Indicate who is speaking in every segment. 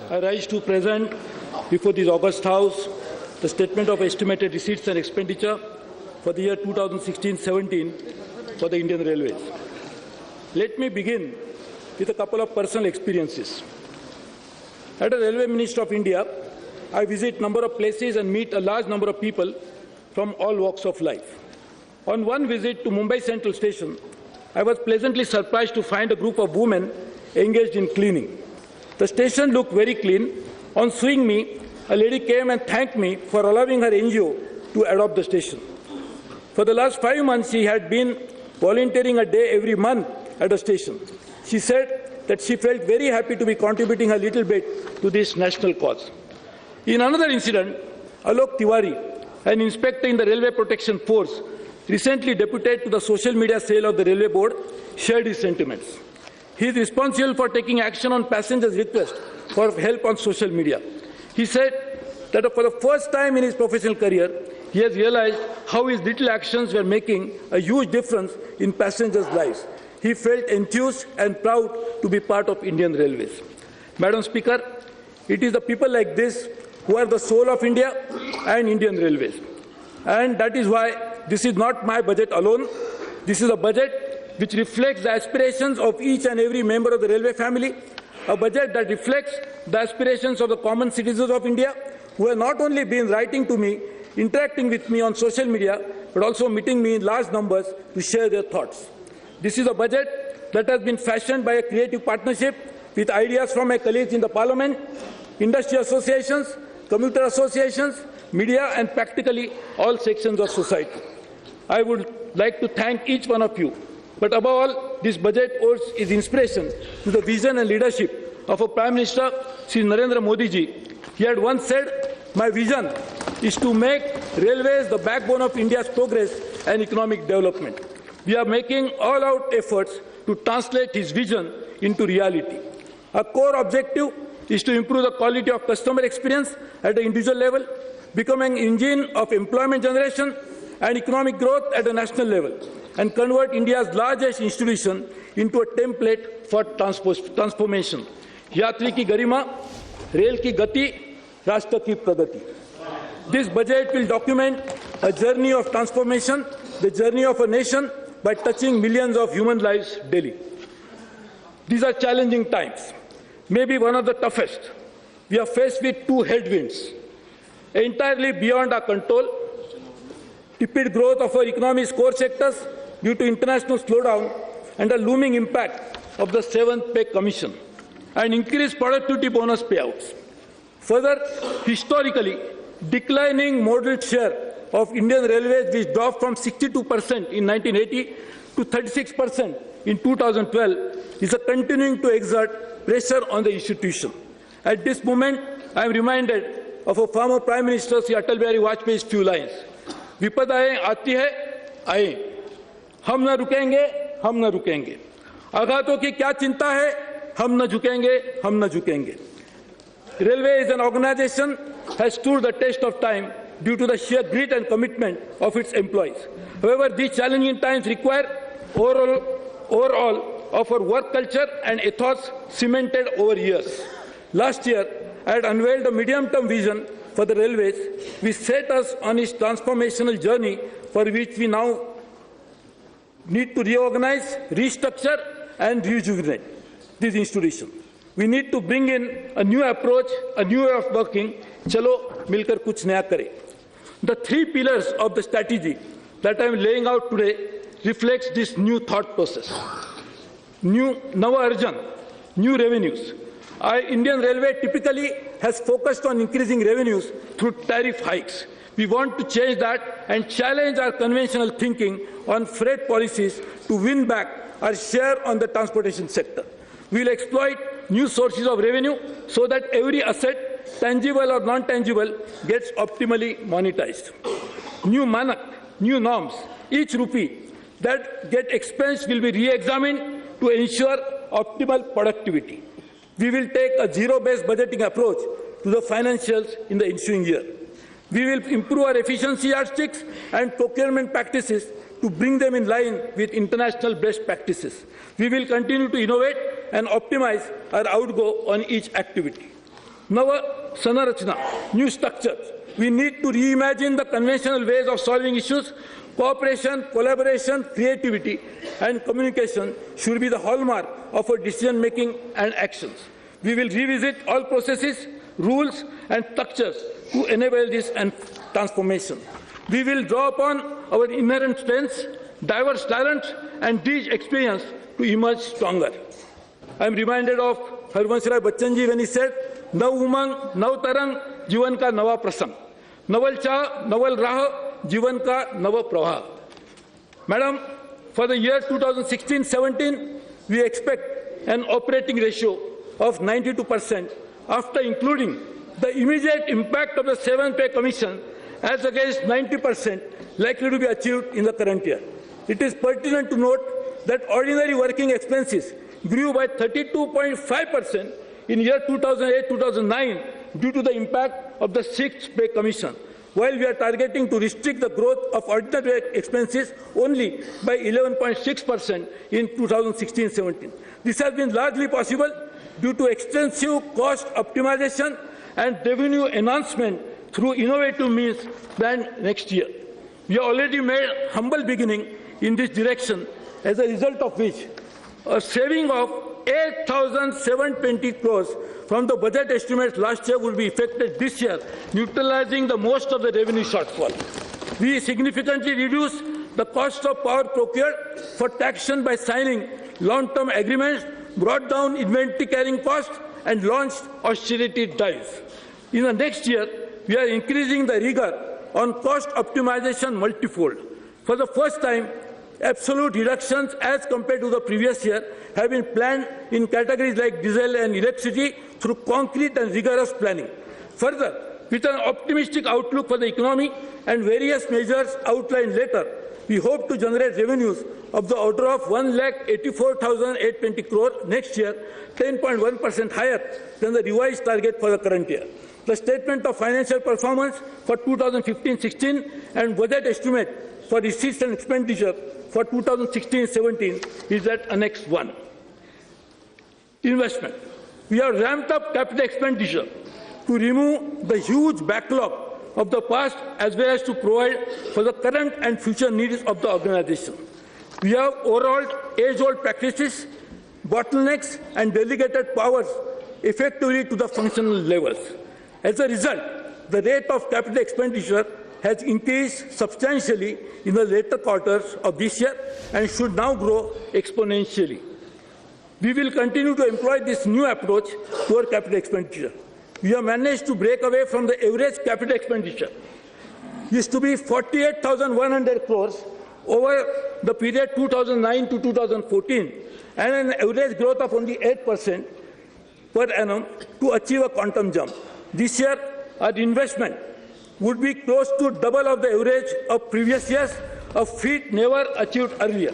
Speaker 1: I rise to present before this August House the statement of estimated receipts and expenditure for the year 2016-17 for the Indian Railways. Let me begin with a couple of personal experiences. As a Railway Minister of India, I visit a number of places and meet a large number of people from all walks of life. On one visit to Mumbai Central Station, I was pleasantly surprised to find a group of women engaged in cleaning. The station looked very clean. On seeing me, a lady came and thanked me for allowing her NGO to adopt the station. For the last 5 months, she had been volunteering a day every month at the station. She said that she felt very happy to be contributing a little bit to this national cause. In another incident, Alok Tiwari, an inspector in the Railway Protection Force, recently deputed to the social media cell of the Railway Board, shared his sentiments. He is responsible for taking action on passengers' requests for help on social media. He said that for the first time in his professional career, he has realized how his little actions were making a huge difference in passengers' lives. He felt enthused and proud to be part of Indian Railways. Madam Speaker, it is the people like this who are the soul of India and Indian Railways. And that is why this is not my budget alone. This is a budget which reflects the aspirations of each and every member of the railway family, a budget that reflects the aspirations of the common citizens of India who have not only been writing to me, interacting with me on social media, but also meeting me in large numbers to share their thoughts. This is a budget that has been fashioned by a creative partnership with ideas from my colleagues in the Parliament, industry associations, commuter associations, media, and practically all sections of society. I would like to thank each one of you. But above all, this budget owes its inspiration to the vision and leadership of our Prime Minister, Shri Narendra Modi ji. He had once said, "My vision is to make railways the backbone of India's progress and economic development." We are making all-out efforts to translate his vision into reality. Our core objective is to improve the quality of customer experience at the individual level, becoming an engine of employment generation and economic growth at the national level, and convert India's largest institution into a template for transformation. Yatri ki garima, rail ki gati, rashtra ki pragati. This budget will document a journey of transformation, the journey of a nation, by touching millions of human lives daily. These are challenging times, maybe one of the toughest. We are faced with two headwinds, entirely beyond our control: tepid growth of our economy's core sectors due to international slowdown and the looming impact of the 7th Pay Commission, and increased productivity bonus payouts. Further, historically, declining modal share of Indian Railways, which dropped from 62% in 1980 to 36% in 2012, is continuing to exert pressure on the institution. At this moment, I am reminded of a former Prime Minister, Sri Atal Bihari Vajpayee's few lines. विपदाएं आती है, आए, हम न रुकेंगे, हम न रुकेंगे. आघातों की क्या चिंता है, हम न झुकेंगे, हम न झुकेंगे. Railway is an organization has stood the test of time due to the sheer grit and commitment of its employees. However, these challenging times require overall of our work culture and ethos cemented over years. Last year, I had unveiled a medium-term vision for the railways, which set us on its transformational journey, for which we now need to reorganize, restructure, and rejuvenate this institution. We need to bring in a new approach, a new way of working. Chalo, milkar kuch naya kare. The 3 pillars of the strategy that I am laying out today reflects this new thought process. New Nava Arjan, new revenues. Indian Railway typically has focused on increasing revenues through tariff hikes. We want to change that and challenge our conventional thinking on freight policies to win back our share on the transportation sector. We will exploit new sources of revenue so that every asset, tangible or non-tangible, gets optimally monetized. New manak, new norms. Each rupee that gets expensed will be re-examined to ensure optimal productivity. We will take a zero-based budgeting approach to the financials in the ensuing year. We will improve our efficiency yardsticks and procurement practices to bring them in line with international best practices. We will continue to innovate and optimize our outgo on each activity. Nava Sanarachana, new structures. We need to reimagine the conventional ways of solving issues. Cooperation, collaboration, creativity, and communication should be the hallmark of our decision-making and actions. We will revisit all processes, rules, and structures to enable this transformation. We will draw upon our inherent strengths, diverse talents, and rich experience to emerge stronger. I am reminded of Harvansh Rai Bachchan ji when he said, "Nav umang, nav tarang, जीवन का नवा प्रसंग, नवल चाह, नवल राह, जीवन का नव प्रवाह." Madam, for the year 2016-17, we expect an operating ratio of 92% after including the immediate impact of the 7th Pay Commission as against 90% likely to be achieved in the current year. It is pertinent to note that ordinary working expenses grew by 32.5% in year 2008-2009 due to the impact of the 6th Pay Commission, while we are targeting to restrict the growth of ordinary expenses only by 11.6% in 2016-17. This has been largely possible due to extensive cost optimization and revenue enhancement through innovative means planned next year. We have already made humble beginning in this direction, as a result of which a saving of 8,720 crores from the budget estimates last year will be effected this year, neutralizing the most of the revenue shortfall. We significantly reduced the cost of power procured for taxation by signing long-term agreements, brought down inventory carrying costs, and launched austerity drives. In the next year, we are increasing the rigor on cost optimization multifold. For the first time, absolute reductions as compared to the previous year have been planned in categories like diesel and electricity through concrete and rigorous planning. Further, with an optimistic outlook for the economy and various measures outlined later, we hope to generate revenues of the order of 1,84,820 crore next year, 10.1% higher than the revised target for the current year. The statement of financial performance for 2015-16 and budget estimate for receipts and expenditure for 2016-17 is at Annex 1. Investment. We have ramped up capital expenditure to remove the huge backlog of the past as well as to provide for the current and future needs of the organization. We have overhauled age-old practices, bottlenecks, and delegated powers effectively to the functional levels. As a result, the rate of capital expenditure has increased substantially in the later quarters of this year and should now grow exponentially. We will continue to employ this new approach to our capital expenditure. We have managed to break away from the average capital expenditure. It used to be 48,100 crores over the period 2009 to 2014 and an average growth of only 8% per annum to achieve a quantum jump. This year, our investment would be close to double of the average of previous years, a feat never achieved earlier.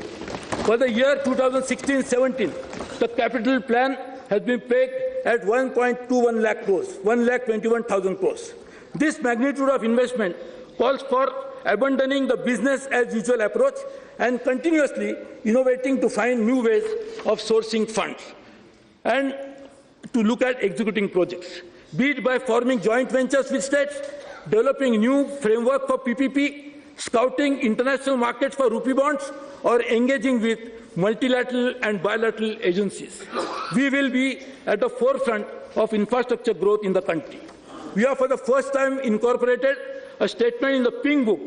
Speaker 1: For the year 2016-17, the capital plan has been pegged at 1.21 lakh crores, 1,21,000 crores. This magnitude of investment calls for abandoning the business as usual approach and continuously innovating to find new ways of sourcing funds and to look at executing projects, be it by forming joint ventures with states, developing new framework for PPP, scouting international markets for rupee bonds, or engaging with multilateral and bilateral agencies. We will be at the forefront of infrastructure growth in the country. We have for the first time incorporated a statement in the Pink Book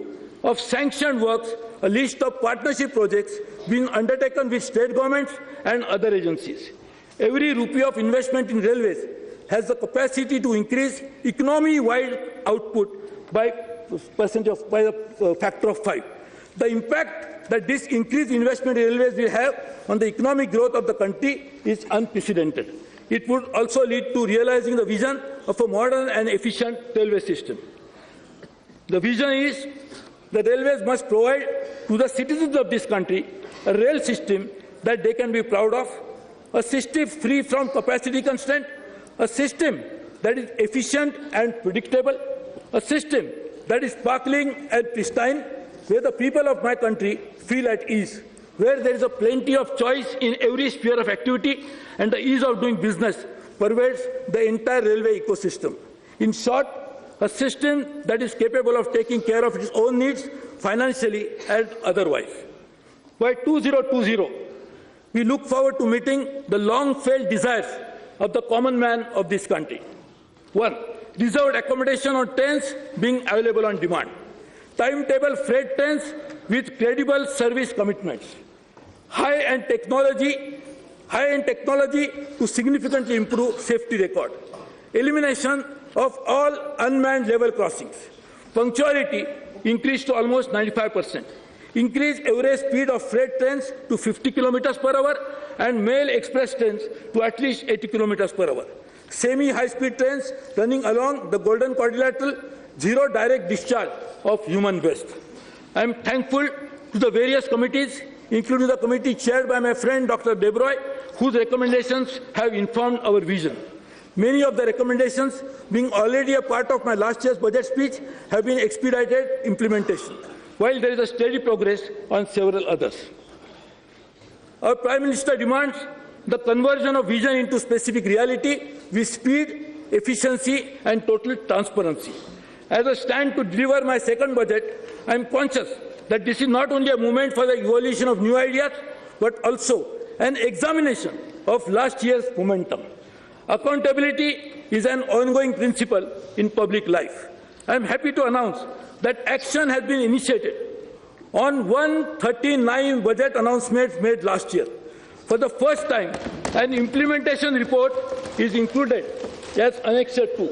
Speaker 1: of sanctioned works, a list of partnership projects being undertaken with state governments and other agencies. Every rupee of investment in railways has the capacity to increase economy-wide output by a factor of 5. The impact that this increased investment in railways will have on the economic growth of the country is unprecedented. It would also lead to realizing the vision of a modern and efficient railway system. The vision is the railways must provide to the citizens of this country a rail system that they can be proud of, a system free from capacity constraint, a system that is efficient and predictable, a system that is sparkling and pristine, where the people of my country feel at ease, where there is a plenty of choice in every sphere of activity and the ease of doing business pervades the entire railway ecosystem. In short, a system that is capable of taking care of its own needs financially and otherwise. By 2020, we look forward to meeting the long-felt desires of the common man of this country. 1. Reserved accommodation on trains being available on demand. Timetable freight trains with credible service commitments. High-end technology to significantly improve safety record. Elimination of all unmanned level crossings. Punctuality increased to almost 95%. Increase average speed of freight trains to 50 km per hour and mail express trains to at least 80 km per hour. Semi-high-speed trains running along the Golden Quadrilateral, zero direct discharge of human waste. I am thankful to the various committees, including the committee chaired by my friend Dr. Debroy, whose recommendations have informed our vision. Many of the recommendations, being already a part of my last year's budget speech, have been expedited implementation, while there is a steady progress on several others. Our Prime Minister demands the conversion of vision into specific reality with speed, efficiency and total transparency. As I stand to deliver my second budget, I am conscious that this is not only a moment for the evolution of new ideas, but also an examination of last year's momentum. Accountability is an ongoing principle in public life. I am happy to announce that action has been initiated on 139 budget announcements made last year. For the first time, an implementation report is included as Annex 2.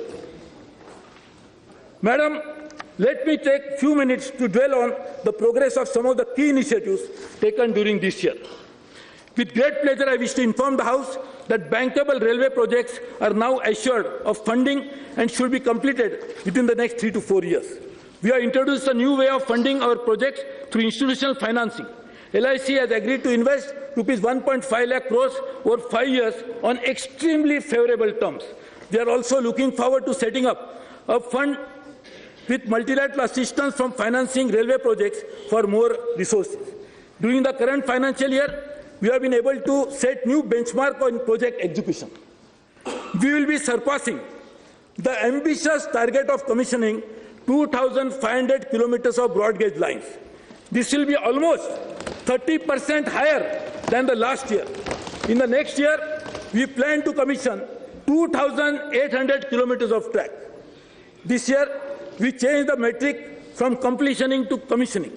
Speaker 1: Madam, let me take a few minutes to dwell on the progress of some of the key initiatives taken during this year. With great pleasure, I wish to inform the House that bankable railway projects are now assured of funding and should be completed within the next 3 to 4 years. We have introduced a new way of funding our projects through institutional financing. LIC has agreed to invest rupees 1.5 lakh crores over 5 years on extremely favorable terms. We are also looking forward to setting up a fund with multilateral assistance from financing railway projects for more resources. During the current financial year, we have been able to set new benchmark on project execution. We will be surpassing the ambitious target of commissioning 2,500 kilometers of broad gauge lines. This will be almost 30% higher than the last year. In the next year, we plan to commission 2,800 kilometers of track. This year, we changed the metric from completioning to commissioning.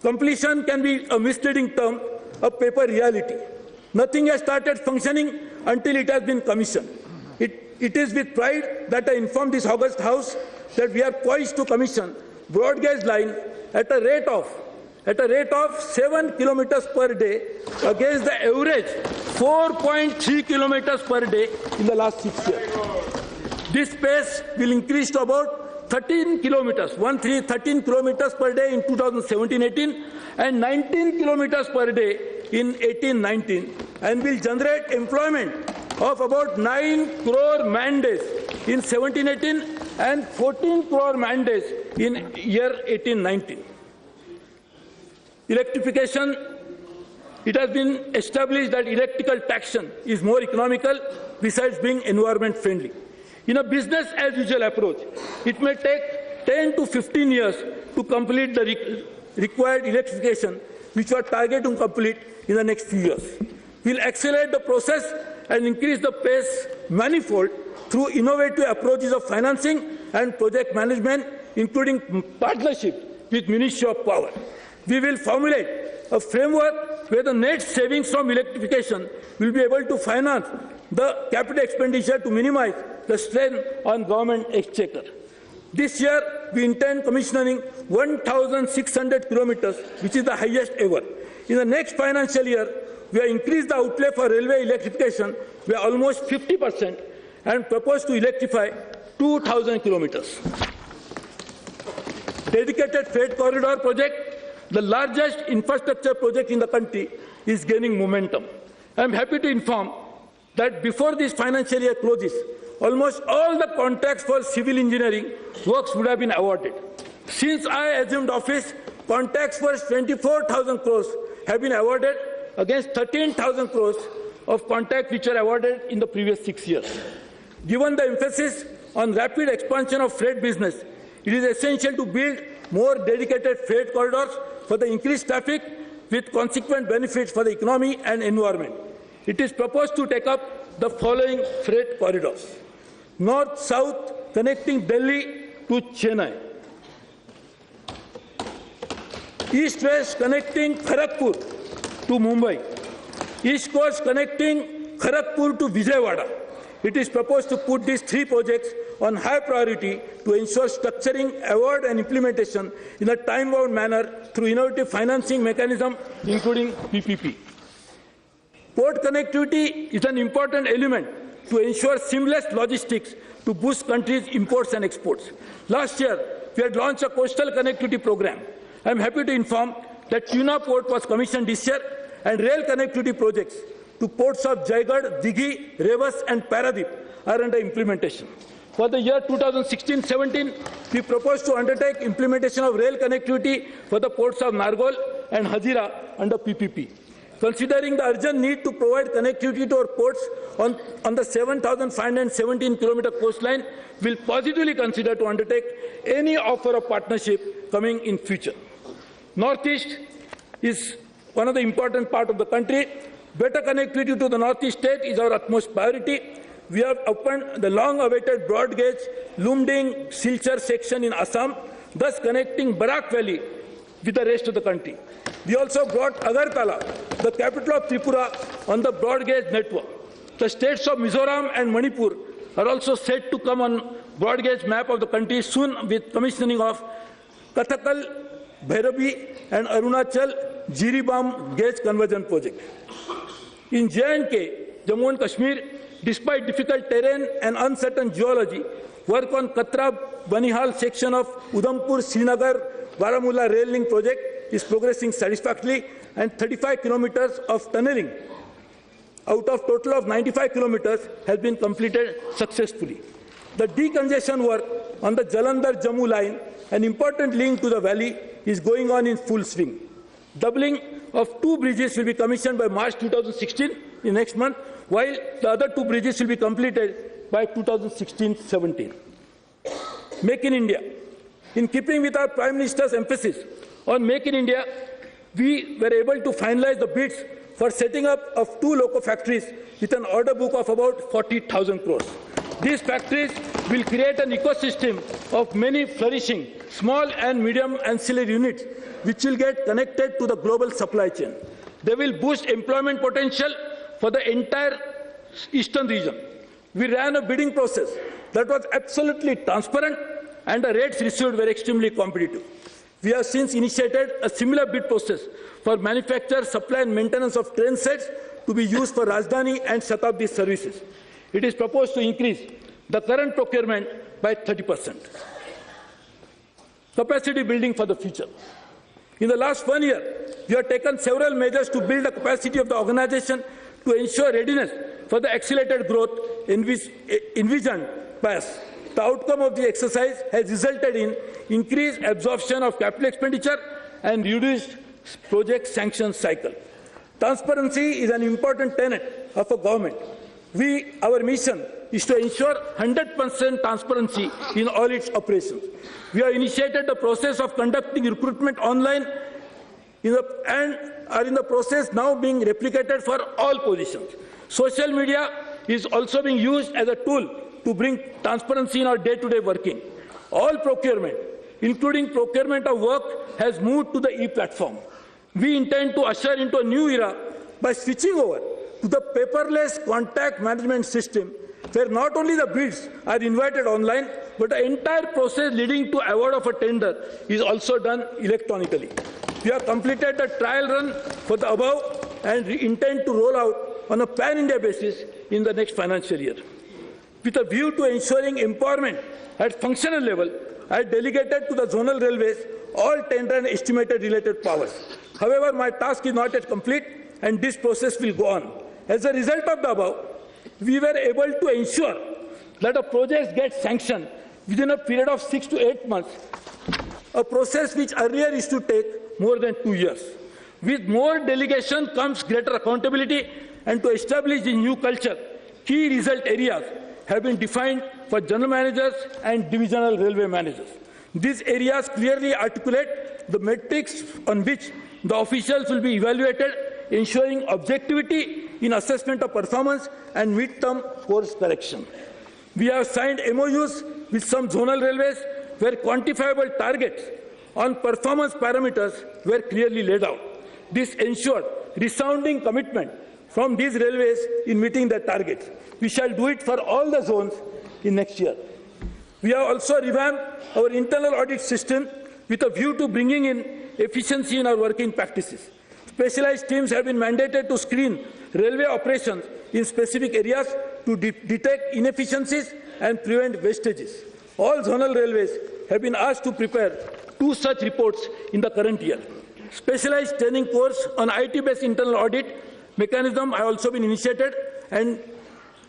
Speaker 1: Completion can be a misleading term, a paper reality. Nothing has started functioning until it has been commissioned. It is with pride that I inform this august House that we are poised to commission broad gauge line at a rate of 7 kilometers per day against the average 4.3 kilometers per day in the last 6 years. This pace will increase to about 13 kilometers per day in 2017-18 and 19 kilometers per day in 18-19 and will generate employment of about 9 crore man days in 17-18 and 14 crore man days in year 18-19. Electrification, it has been established that electrical traction is more economical besides being environment friendly. In a business as usual approach, it may take 10 to 15 years to complete the required electrification, which we are targeting to complete in the next few years. We will accelerate the process and increase the pace manifold through innovative approaches of financing and project management, including partnership with Ministry of Power. We will formulate a framework where the net savings from electrification will be able to finance the capital expenditure to minimize the strain on government exchequer. This year, we intend commissioning 1,600 kilometers, which is the highest ever. In the next financial year, we have increased the outlay for railway electrification by almost 50% and propose to electrify 2,000 kilometers. Dedicated freight corridor project, the largest infrastructure project in the country, is gaining momentum. I am happy to inform that before this financial year closes, almost all the contracts for civil engineering works would have been awarded. Since I assumed office, contracts for 24,000 crores have been awarded against 13,000 crores of contact which were awarded in the previous 6 years. Given the emphasis on rapid expansion of freight business, it is essential to build more dedicated freight corridors for the increased traffic with consequent benefits for the economy and environment. It is proposed to take up the following freight corridors. North-south connecting Delhi to Chennai. East-west connecting Kharagpur to Mumbai. East coast connecting Kharagpur to Vijayawada. It is proposed to put these 3 projects on high priority to ensure structuring, award and implementation in a time-bound manner through innovative financing mechanism, including PPP. Port connectivity is an important element to ensure seamless logistics to boost countries' imports and exports. Last year, we had launched a coastal connectivity program. I am happy to inform that Tuna Port was commissioned this year, and rail connectivity projects to ports of Jaigarh, Dighi, Revas and Paradip are under implementation. For the year 2016-17, we propose to undertake implementation of rail connectivity for the ports of Nargol and Hazira under PPP. Considering the urgent need to provide connectivity to our ports on the 7,517-kilometer coastline, we will positively consider to undertake any offer of partnership coming in future. Northeast is one of the important parts of the country. Better connectivity to the Northeast state is our utmost priority. We have opened the long-awaited broad gauge Lumding-Silchar section in Assam, thus connecting Barak Valley with the rest of the country. We also brought Agartala, the capital of Tripura, on the broad gauge network. The states of Mizoram and Manipur are also set to come on broad gauge map of the country soon with commissioning of Kathakal, Bhairabi and Arunachal Jiribam gauge conversion project. In J&K, Jammu and Kashmir, despite difficult terrain and uncertain geology, work on Katra-Banihal section of Udhampur-Srinagar-Baramulla rail link project is progressing satisfactorily, and 35 kilometers of tunneling out of total of 95 kilometers has been completed successfully. The decongestion work on the Jalandhar-Jammu line, an important link to the valley, is going on in full swing. Doubling of 2 bridges will be commissioned by March 2016, in next month, while the other 2 bridges will be completed by 2016-17. Make in India. In keeping with our Prime Minister's emphasis on Make in India, we were able to finalize the bids for setting up of 2 loco factories with an order book of about 40,000 crores. These factories will create an ecosystem of many flourishing small and medium ancillary units which will get connected to the global supply chain. They will boost employment potential for the entire eastern region. We ran a bidding process that was absolutely transparent and the rates received were extremely competitive. We have since initiated a similar bid process for manufacture, supply and maintenance of train sets to be used for Rajdhani and Shatabdi services. It is proposed to increase the current procurement by 30%. Capacity building for the future. In the last 1 year, we have taken several measures to build the capacity of the organization to ensure readiness for the accelerated growth envisioned by us. The outcome of the exercise has resulted in increased absorption of capital expenditure and reduced project sanction cycle. Transparency is an important tenet of a government. Our mission is to ensure 100% transparency in all its operations. We have initiated the process of conducting recruitment online and are in the process now being replicated for all positions. Social media is also being used as a tool to bring transparency in our day-to-day working. All procurement, including procurement of work, has moved to the e-platform. We intend to usher into a new era by switching over to the paperless contact management system, where not only the bids are invited online, but the entire process leading to award of a tender is also done electronically. We have completed the trial run for the above and intend to roll out on a pan-India basis in the next financial year. With a view to ensuring empowerment at functional level, I delegated to the zonal railways all tender and estimated related powers. However, my task is not yet complete and this process will go on. As a result of the above, we were able to ensure that a project gets sanctioned within a period of 6 to 8 months, a process which earlier used to take more than 2 years. With more delegation comes greater accountability and to establish the new culture, key result areas have been defined for general managers and divisional railway managers. These areas clearly articulate the metrics on which the officials will be evaluated, ensuring objectivity in assessment of performance and mid-term course correction. We have signed MOUs with some zonal railways where quantifiable targets on performance parameters were clearly laid out. This ensured resounding commitment from these railways in meeting their targets. We shall do it for all the zones in next year. We have also revamped our internal audit system with a view to bringing in efficiency in our working practices. Specialized teams have been mandated to screen railway operations in specific areas to detect inefficiencies and prevent wastages. All zonal railways have been asked to prepare 2 such reports in the current year. Specialized training course on IT-based internal audit mechanism have also been initiated and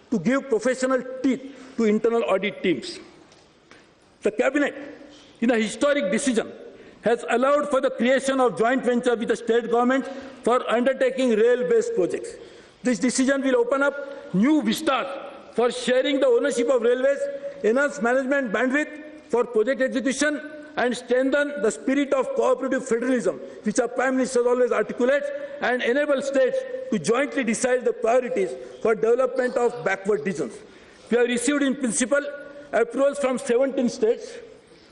Speaker 1: to give professional teeth to internal audit teams. The Cabinet, in a historic decision, has allowed for the creation of joint venture with the state government for undertaking rail-based projects. This decision will open up new vistas for sharing the ownership of railways, enhance management bandwidth for project execution, and strengthen the spirit of cooperative federalism, which our Prime Minister always articulates, and enable states to jointly decide the priorities for development of backward regions. We have received in principle approvals from 17 states,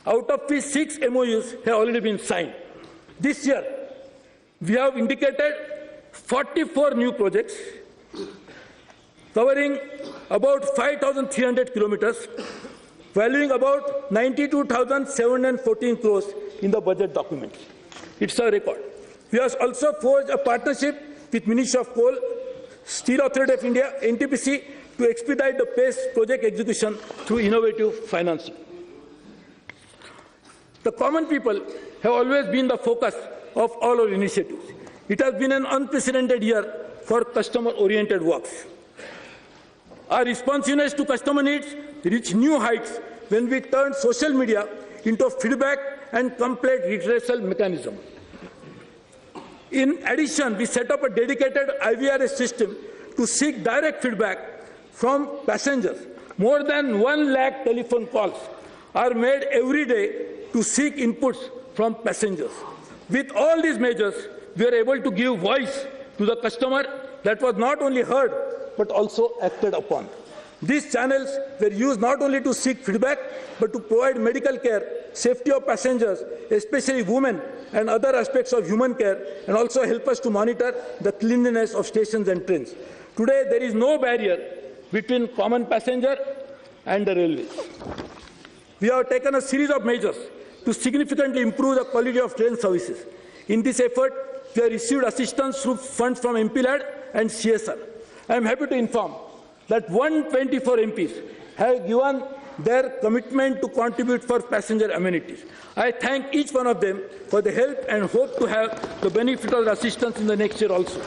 Speaker 1: out of which 6 MOUs have already been signed. This year, we have indicated 44 new projects covering about 5,300 kilometers, valuing about 92,714 crores in the budget document. It's a record. We have also forged a partnership with Ministry of Coal, Steel Authority of India, NTPC, to expedite the PACE project execution through innovative financing. The common people have always been the focus of all our initiatives. It has been an unprecedented year for customer-oriented works. Our responsiveness to customer needs reached new heights when we turned social media into a feedback and complaint redressal mechanism. In addition, we set up a dedicated IVRS system to seek direct feedback from passengers. More than 1 lakh telephone calls are made every day to seek inputs from passengers. With all these measures, we are able to give voice to the customer that was not only heard but also acted upon. These channels were used not only to seek feedback but to provide medical care, safety of passengers, especially women, and other aspects of human care, and also help us to monitor the cleanliness of stations and trains. Today, there is no barrier between common passenger and the railways. We have taken a series of measures to significantly improve the quality of train services. In this effort, we have received assistance through funds from MPLAD and CSR. I am happy to inform that 124 MPs have given their commitment to contribute for passenger amenities. I thank each one of them for the help and hope to have the benefit of the assistance in the next year also.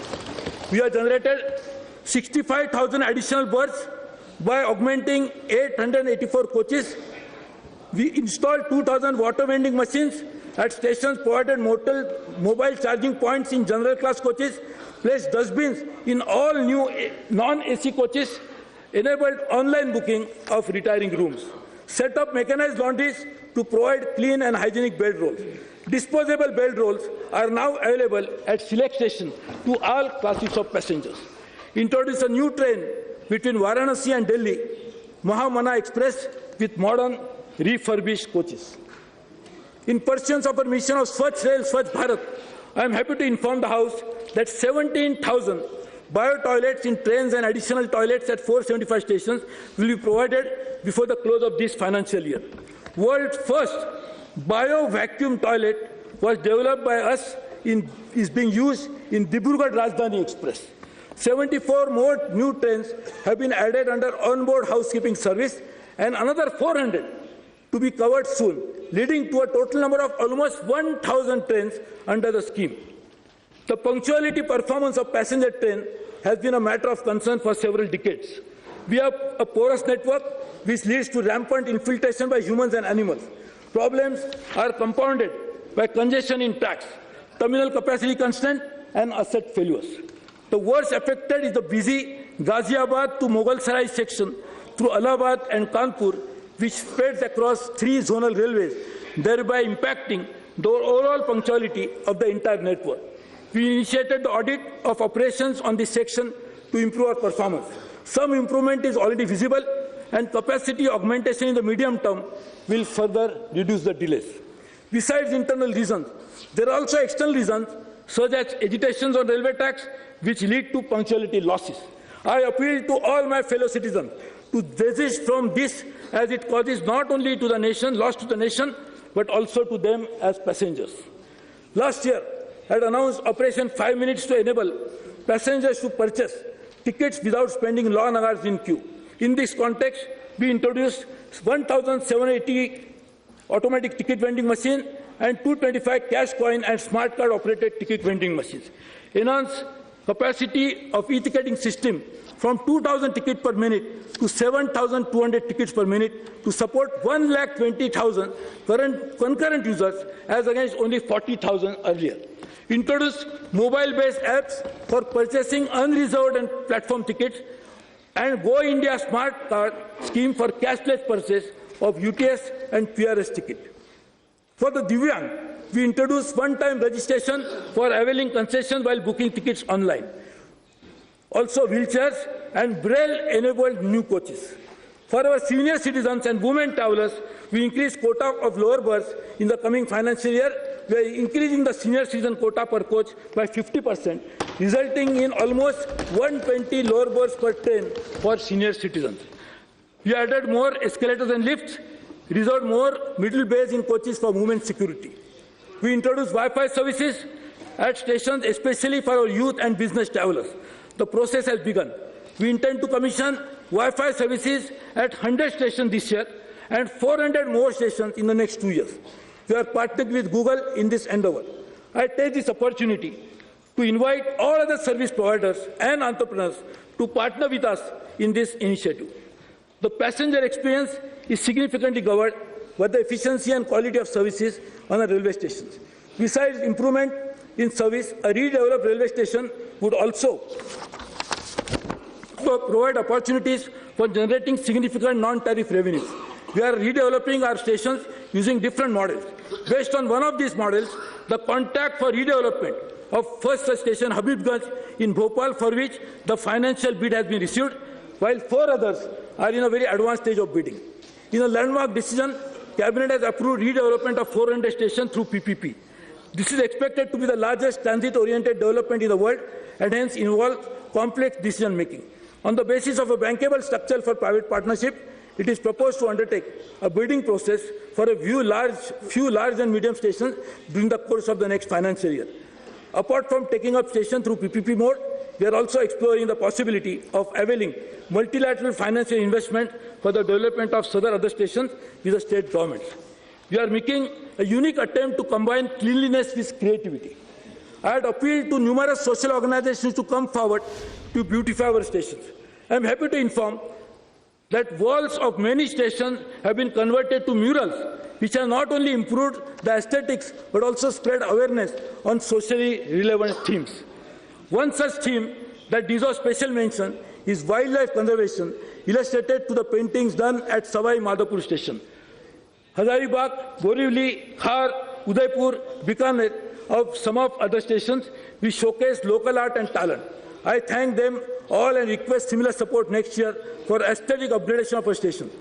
Speaker 1: We have generated 65,000 additional berths by augmenting 884 coaches. We installed 2,000 water vending machines at stations, provided mobile charging points in general class coaches, placed dustbins in all new non-AC coaches, enabled online booking of retiring rooms, set up mechanized laundries to provide clean and hygienic bed rolls. Disposable bed rolls are now available at select stations to all classes of passengers. Introduced a new train between Varanasi and Delhi, Mahamana Express, with modern refurbished coaches. In pursuance of our mission of Swachh Rail, Swachh Bharat, I am happy to inform the House that 17,000 bio-toilets in trains and additional toilets at 475 stations will be provided before the close of this financial year. World's first bio-vacuum toilet was developed by us is being used in Dibrugarh Rajdhani Express. 74 more new trains have been added under onboard housekeeping service and another 400 to be covered soon, leading to a total number of almost 1,000 trains under the scheme. The punctuality performance of passenger train has been a matter of concern for several decades. We have a porous network which leads to rampant infiltration by humans and animals. Problems are compounded by congestion in tracks, terminal capacity constraint, and asset failures. The worst affected is the busy Ghaziabad to Mughal Sarai section through Allahabad and Kanpur, which spreads across 3 zonal railways, thereby impacting the overall punctuality of the entire network. We initiated the audit of operations on this section to improve our performance. Some improvement is already visible, and capacity augmentation in the medium term will further reduce the delays. Besides internal reasons, there are also external reasons, such as agitations on railway tax, which lead to punctuality losses. I appeal to all my fellow citizens to desist from this, as it causes not only to the nation, loss to the nation, but also to them as passengers. Last year, I had announced Operation 5 Minutes to enable passengers to purchase tickets without spending long hours in queue. In this context, we introduced 1,780 automatic ticket vending machines and 225 cash coin and smart card operated ticket vending machines. Enhance capacity of e-ticketing system from 2,000 tickets per minute to 7,200 tickets per minute to support 1,20,000 concurrent users as against only 40,000 earlier. Introduce mobile-based apps for purchasing unreserved and platform tickets, and Go India Smart Card scheme for cashless purchase of UTS and PRS ticket. For the Divyang, we introduced one-time registration for availing concessions while booking tickets online. Also wheelchairs and Braille-enabled new coaches. For our senior citizens and women travelers, we increased quota of lower berths in the coming financial year. We are increasing the senior citizen quota per coach by 50%, resulting in almost 120 lower berths per train for senior citizens. We added more escalators and lifts, reserved more middle bays in coaches for women security. We introduced Wi-Fi services at stations, especially for our youth and business travelers. The process has begun. We intend to commission Wi-Fi services at 100 stations this year and 400 more stations in the next 2 years. We are partnering with Google in this endeavor. I take this opportunity to invite all other service providers and entrepreneurs to partner with us in this initiative. The passenger experience is significantly governed by the efficiency and quality of services on the railway stations. Besides improvement in service, a redeveloped railway station would also provide opportunities for generating significant non-tariff revenues. We are redeveloping our stations using different models. Based on one of these models, the contract for redevelopment of first such station, Habibganj in Bhopal, for which the financial bid has been received, while 4 others are in a very advanced stage of bidding. In a landmark decision, Cabinet has approved redevelopment of 400 stations through PPP. This is expected to be the largest transit-oriented development in the world and hence involve complex decision-making. On the basis of a bankable structure for private partnership, it is proposed to undertake a bidding process for a few large and medium stations during the course of the next financial year. Apart from taking up stations through PPP mode, we are also exploring the possibility of availing multilateral financial investment for the development of several other stations with the state governments. We are making a unique attempt to combine cleanliness with creativity. I had appealed to numerous social organizations to come forward to beautify our stations. I am happy to inform that walls of many stations have been converted to murals, which have not only improved the aesthetics but also spread awareness on socially relevant themes. One such theme that deserves special mention is wildlife conservation, illustrated to the paintings done at Savai Madhopur station. Hazaribagh, Borivali, Khar, Udaipur, Bikaner, of some of other stations, we showcase local art and talent. I thank them all and request similar support next year for aesthetic upgradation of our stations.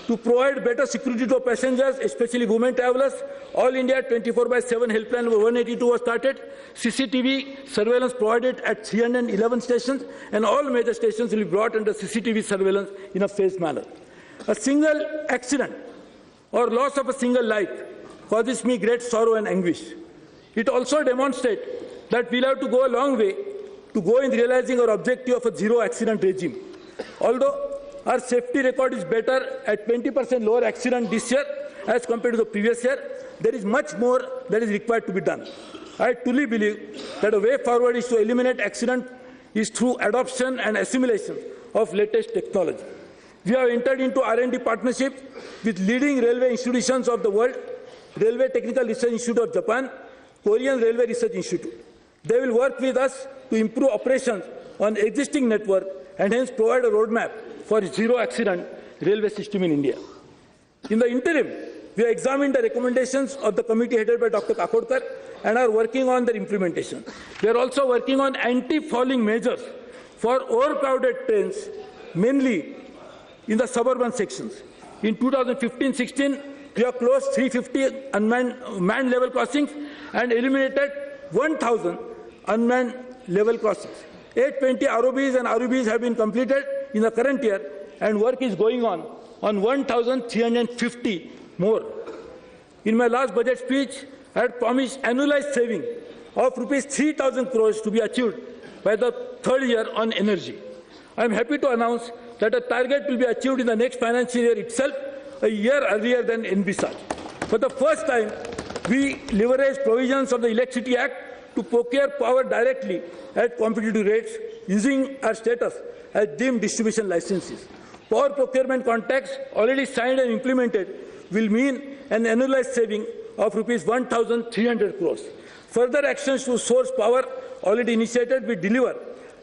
Speaker 1: To provide better security to passengers, especially women travelers, All India 24/7 helpline number 182 was started. CCTV surveillance provided at 311 stations, and all major stations will be brought under CCTV surveillance in a phased manner. A single accident or loss of a single life causes me great sorrow and anguish. It also demonstrates that we'll have to go a long way to go in realizing our objective of a zero accident regime. Although our safety record is better at 20% lower accident this year as compared to the previous year, there is much more that is required to be done. I truly believe that a way forward is to eliminate accident is through adoption and assimilation of latest technology. We have entered into R&D partnership with leading railway institutions of the world, Railway Technical Research Institute of Japan, Korean Railway Research Institute. They will work with us to improve operations on existing network and hence provide a roadmap for zero accident railway system in India. In the interim, we have examined the recommendations of the committee headed by Dr. Kakodkar and are working on their implementation. We are also working on anti-fouling measures for overcrowded trains, mainly in the suburban sections. In 2015-16, we have closed 350 manned level crossings and eliminated 1,000 unmanned level crossings. 820 ROBs and RUBs have been completed in the current year, and work is going on 1,350 more. In my last budget speech, I had promised annualized saving of rupees 3,000 crores to be achieved by the third year on energy. I am happy to announce that the target will be achieved in the next financial year itself, a year earlier than envisaged. For the first time, we leveraged provisions of the Electricity Act to procure power directly at competitive rates using our status as deemed distribution licenses. Power procurement contracts already signed and implemented will mean an annualized saving of rupees 1,300 crores. Further actions to source power already initiated will deliver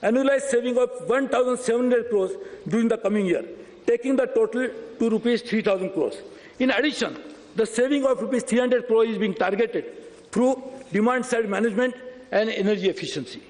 Speaker 1: annualized saving of 1,700 crores during the coming year, taking the total to rupees 3,000 crores. In addition, the saving of rupees 300 crores is being targeted through demand-side management and energy efficiency.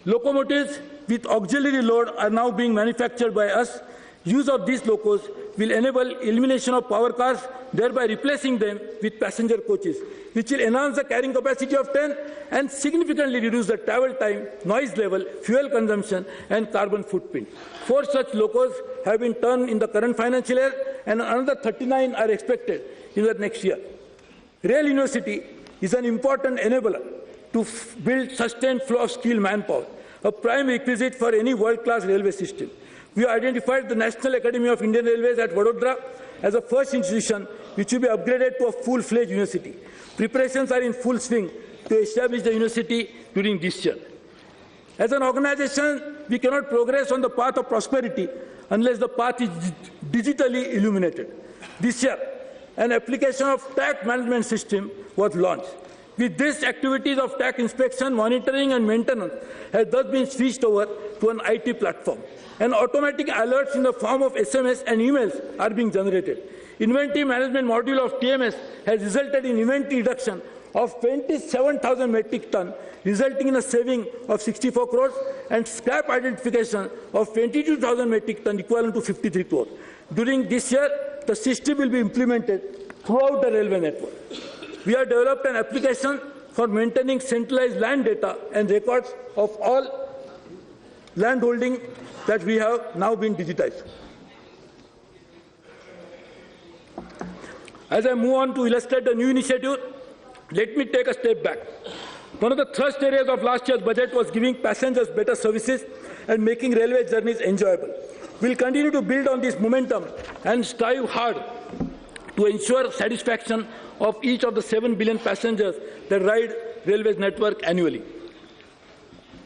Speaker 1: Locomotives with auxiliary load are now being manufactured by us. Use of these locos will enable elimination of power cars, thereby replacing them with passenger coaches, which will enhance the carrying capacity of train and significantly reduce the travel time, noise level, fuel consumption, and carbon footprint. 4 such locos have been turned in the current financial year, and another 39 are expected in the next year. Rail University is an important enabler to build sustained flow of skilled manpower, a prime requisite for any world-class railway system. We have identified the National Academy of Indian Railways at Vadodara as the first institution which will be upgraded to a full-fledged university. Preparations are in full swing to establish the university during this year. As an organization, we cannot progress on the path of prosperity unless the path is digitally illuminated. This year, an application of TAC management system was launched. With this, activities of TAC inspection, monitoring and maintenance have thus been switched over to an IT platform. And automatic alerts in the form of SMS and emails are being generated. Inventory management module of TMS has resulted in inventory reduction of 27,000 metric ton, resulting in a saving of 64 crores, and scrap identification of 22,000 metric ton, equivalent to 53 crores. During this year, the system will be implemented throughout the railway network. We have developed an application for maintaining centralized land data and records of all land holding that we have now been digitized. As I move on to illustrate the new initiative, let me take a step back. One of the thrust areas of last year's budget was giving passengers better services and making railway journeys enjoyable. We will continue to build on this momentum and strive hard to ensure satisfaction of each of the 7 billion passengers that ride railways network annually.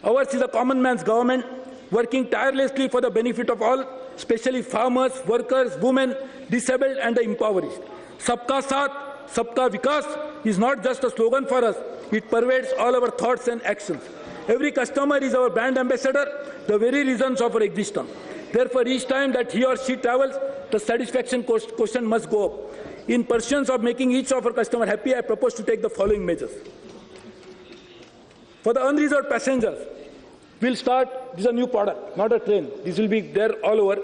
Speaker 1: Ours is a common man's government, working tirelessly for the benefit of all, especially farmers, workers, women, disabled and the impoverished. Sabka Saath, Sabka Vikas is not just a slogan for us, it pervades all our thoughts and actions. Every customer is our brand ambassador, the very reasons of our existence. Therefore, each time that he or she travels, the satisfaction quotient must go up. In pursuance of making each of our customers happy, I propose to take the following measures. For the unreserved passengers, we'll start, this is a new product, not a train. This will be there all over.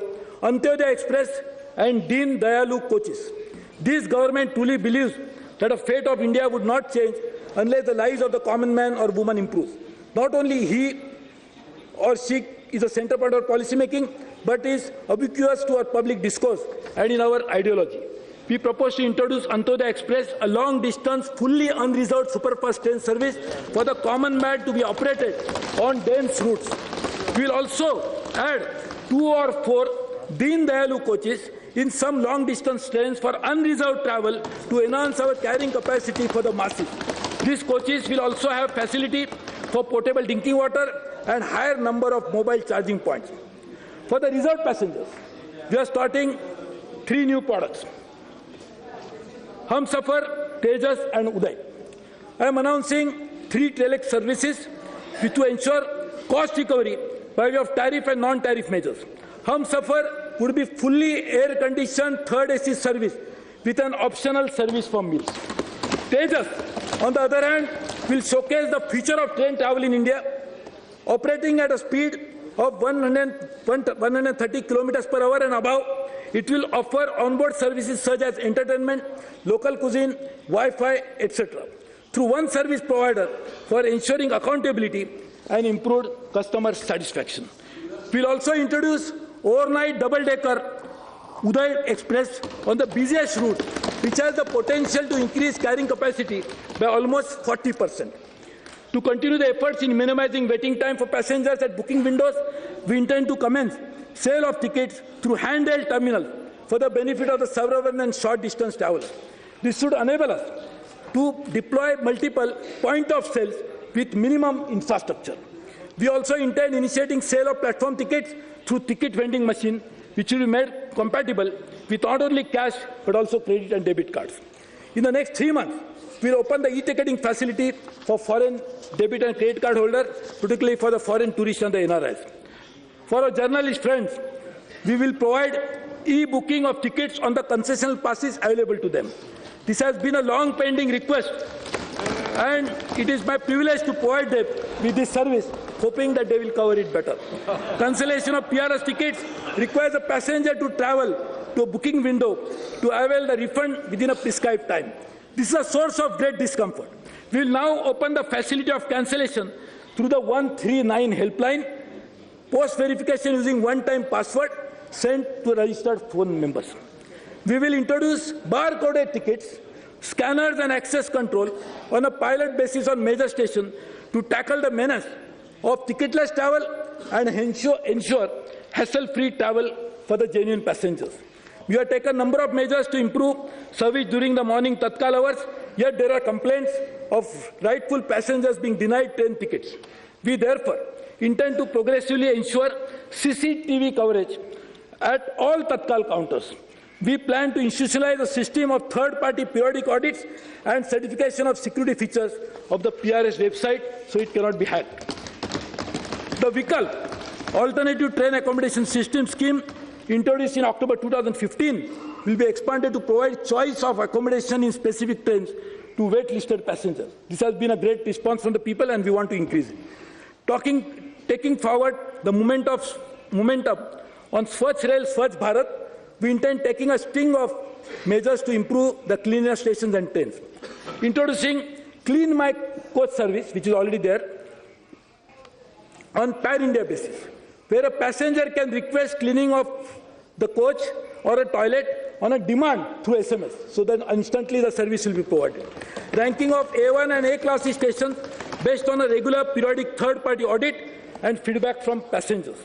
Speaker 1: Antyodaya Express and Deen Dayalu coaches. This government truly believes that the fate of India would not change unless the lives of the common man or woman improve. Not only he or she is a center point of policy making, but is ubiquitous to our public discourse and in our ideology. We propose to introduce Antyodaya Express, a long-distance, fully unreserved superfast train service for the common man to be operated on dense routes. We will also add 2 or 4 Deen Dayalu coaches in some long-distance trains for unreserved travel to enhance our carrying capacity for the masses. These coaches will also have facility for potable drinking water and higher number of mobile charging points. For the reserved passengers, we are starting 3 new products: Humsafar, Tejas and Uday. I am announcing 3 telex services to ensure cost recovery by way of tariff and non-tariff measures. Humsafar would be fully air-conditioned third AC service with an optional service for meals. Tejas, on the other hand, will showcase the future of train travel in India. Operating at a speed of 130 kilometers per hour and above, it will offer onboard services such as entertainment, local cuisine, Wi-Fi, etc. through one service provider for ensuring accountability and improved customer satisfaction. We will also introduce overnight double-decker Uday Express on the busiest route, which has the potential to increase carrying capacity by almost 40%. To continue the efforts in minimizing waiting time for passengers at booking windows, we intend to commence sale of tickets through handheld terminals for the benefit of the suburban and short-distance travelers. This should enable us to deploy multiple point of sales with minimum infrastructure. We also intend initiating sale of platform tickets through ticket vending machine, which will be made compatible with not only cash but also credit and debit cards. In the next 3 months, we will open the e-ticketing facility for foreign debit and credit card holders, particularly for the foreign tourists and the NRIs. For our journalist friends, we will provide e-booking of tickets on the concessional passes available to them. This has been a long pending request, and it is my privilege to provide them with this service, hoping that they will cover it better. Cancellation of PRS tickets requires a passenger to travel to a booking window to avail the refund within a prescribed time. This is a source of great discomfort. We will now open the facility of cancellation through the 139 helpline, post-verification using one-time password sent to registered phone members. We will introduce barcoded tickets, scanners and access control on a pilot basis on major stations to tackle the menace of ticketless travel and ensure hassle-free travel for the genuine passengers. We have taken a number of measures to improve service during the morning Tatkal hours, yet there are complaints of rightful passengers being denied train tickets. We therefore intend to progressively ensure CCTV coverage at all Tatkal counters. We plan to institutionalize a system of third-party periodic audits and certification of security features of the PRS website so it cannot be hacked. The Vikalp, Alternative Train Accommodation System scheme, introduced in October 2015, will be expanded to provide choice of accommodation in specific trains to wait-listed passengers. This has been a great response from the people, and we want to increase it. Taking forward the momentum on Swachh Rail, Swachh Bharat, we intend taking a string of measures to improve the cleanliness stations and trains. Introducing Clean My Coach service, which is already there, on pan-India basis, where a passenger can request cleaning of the coach or a toilet on a demand through SMS, so then instantly the service will be provided. Ranking of A1 and A-class stations based on a regular periodic third-party audit and feedback from passengers.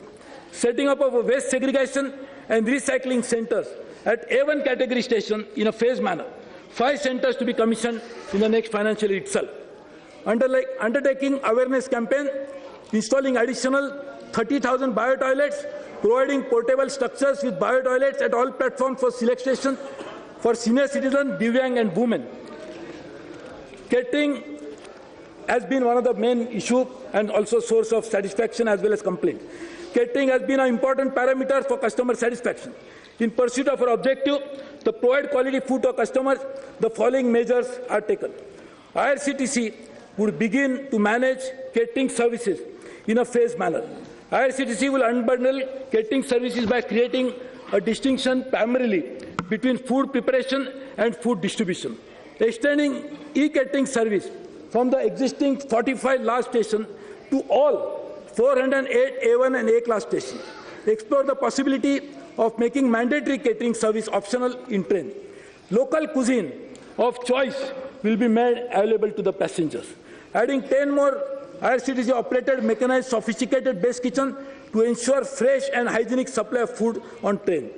Speaker 1: Setting up of a waste segregation and recycling centers at A1 category station in a phased manner. 5 centers to be commissioned in the next financial year itself. Undertaking awareness campaign, installing additional 30,000 bio-toilets, providing portable structures with bio-toilets at all platforms for select stations for senior citizens, Divyang and women. Catering has been one of the main issues and also source of satisfaction as well as complaints. Catering has been an important parameter for customer satisfaction. In pursuit of our objective to provide quality food to our customers, the following measures are taken. IRCTC would begin to manage catering services in a phased manner. IRCTC will unbundle catering services by creating a distinction primarily between food preparation and food distribution, extending e-catering service from the existing 45 large stations to all 408 A1 and A-class stations. Explore the possibility of making mandatory catering service optional in train. Local cuisine of choice will be made available to the passengers. Adding 10 more IRCTC-operated mechanized sophisticated base kitchen to ensure fresh and hygienic supply of food on train.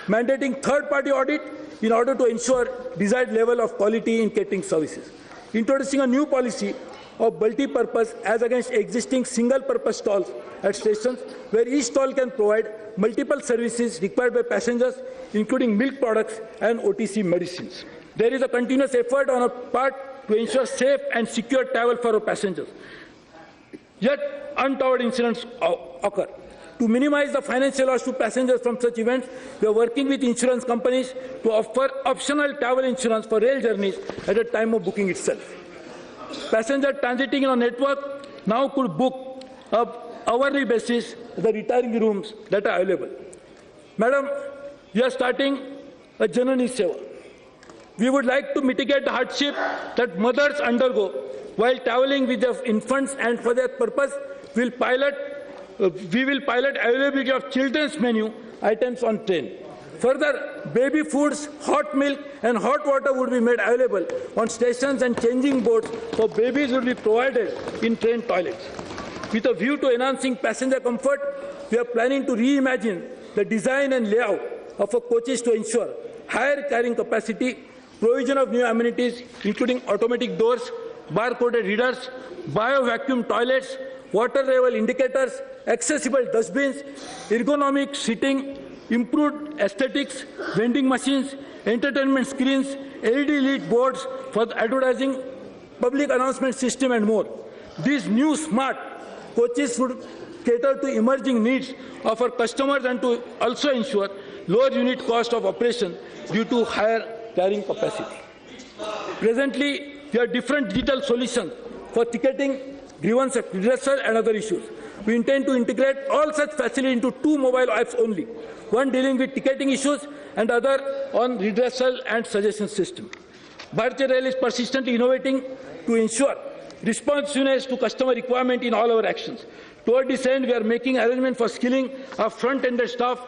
Speaker 1: Mandating third-party audit in order to ensure desired level of quality in catering services. Introducing a new policy of multi-purpose as against existing single-purpose stalls at stations where each stall can provide multiple services required by passengers, including milk products and OTC medicines. There is a continuous effort on our part to ensure safe and secure travel for our passengers. yet untoward incidents occur. To minimize the financial loss to passengers from such events, we are working with insurance companies to offer optional travel insurance for rail journeys at the time of booking itself. Passengers transiting in our network now could book on hourly basis the retiring rooms that are available. Madam, we are starting a Janani Seva. We would like to mitigate the hardship that mothers undergo while traveling with their infants, and for that purpose, we will pilot availability of children's menu items on train. Further, baby foods, hot milk and hot water would be made available on stations, and changing boards for babies would be provided in train toilets. With a view to enhancing passenger comfort, we are planning to reimagine the design and layout of our coaches to ensure higher carrying capacity, provision of new amenities including automatic doors, barcoded readers, bio-vacuum toilets, water level indicators, accessible dustbins, ergonomic seating, improved aesthetics, vending machines, entertainment screens, LED lit boards for the advertising, public announcement system and more. These new smart coaches would cater to emerging needs of our customers and to also ensure lower unit cost of operation due to higher carrying capacity. Presently, there are different digital solutions for ticketing, grievance redressal and other issues. We intend to integrate all such facilities into 2 mobile apps only, one dealing with ticketing issues and other on redressal and suggestion system. Bharatiya Rail is persistently innovating to ensure responsiveness to customer requirement in all our actions. Toward this end, we are making arrangements for skilling our front-ended staff,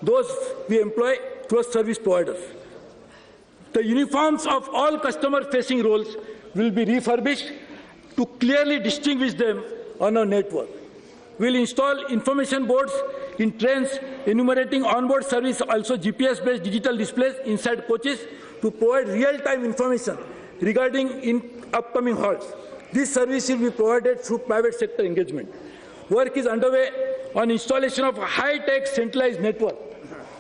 Speaker 1: those we employ through service providers. The uniforms of all customer-facing roles will be refurbished to clearly distinguish them on our network. We will install information boards in trains enumerating onboard service, also GPS-based digital displays inside coaches to provide real-time information regarding upcoming halts. This service will be provided through private sector engagement. Work is underway on installation of a high-tech centralized network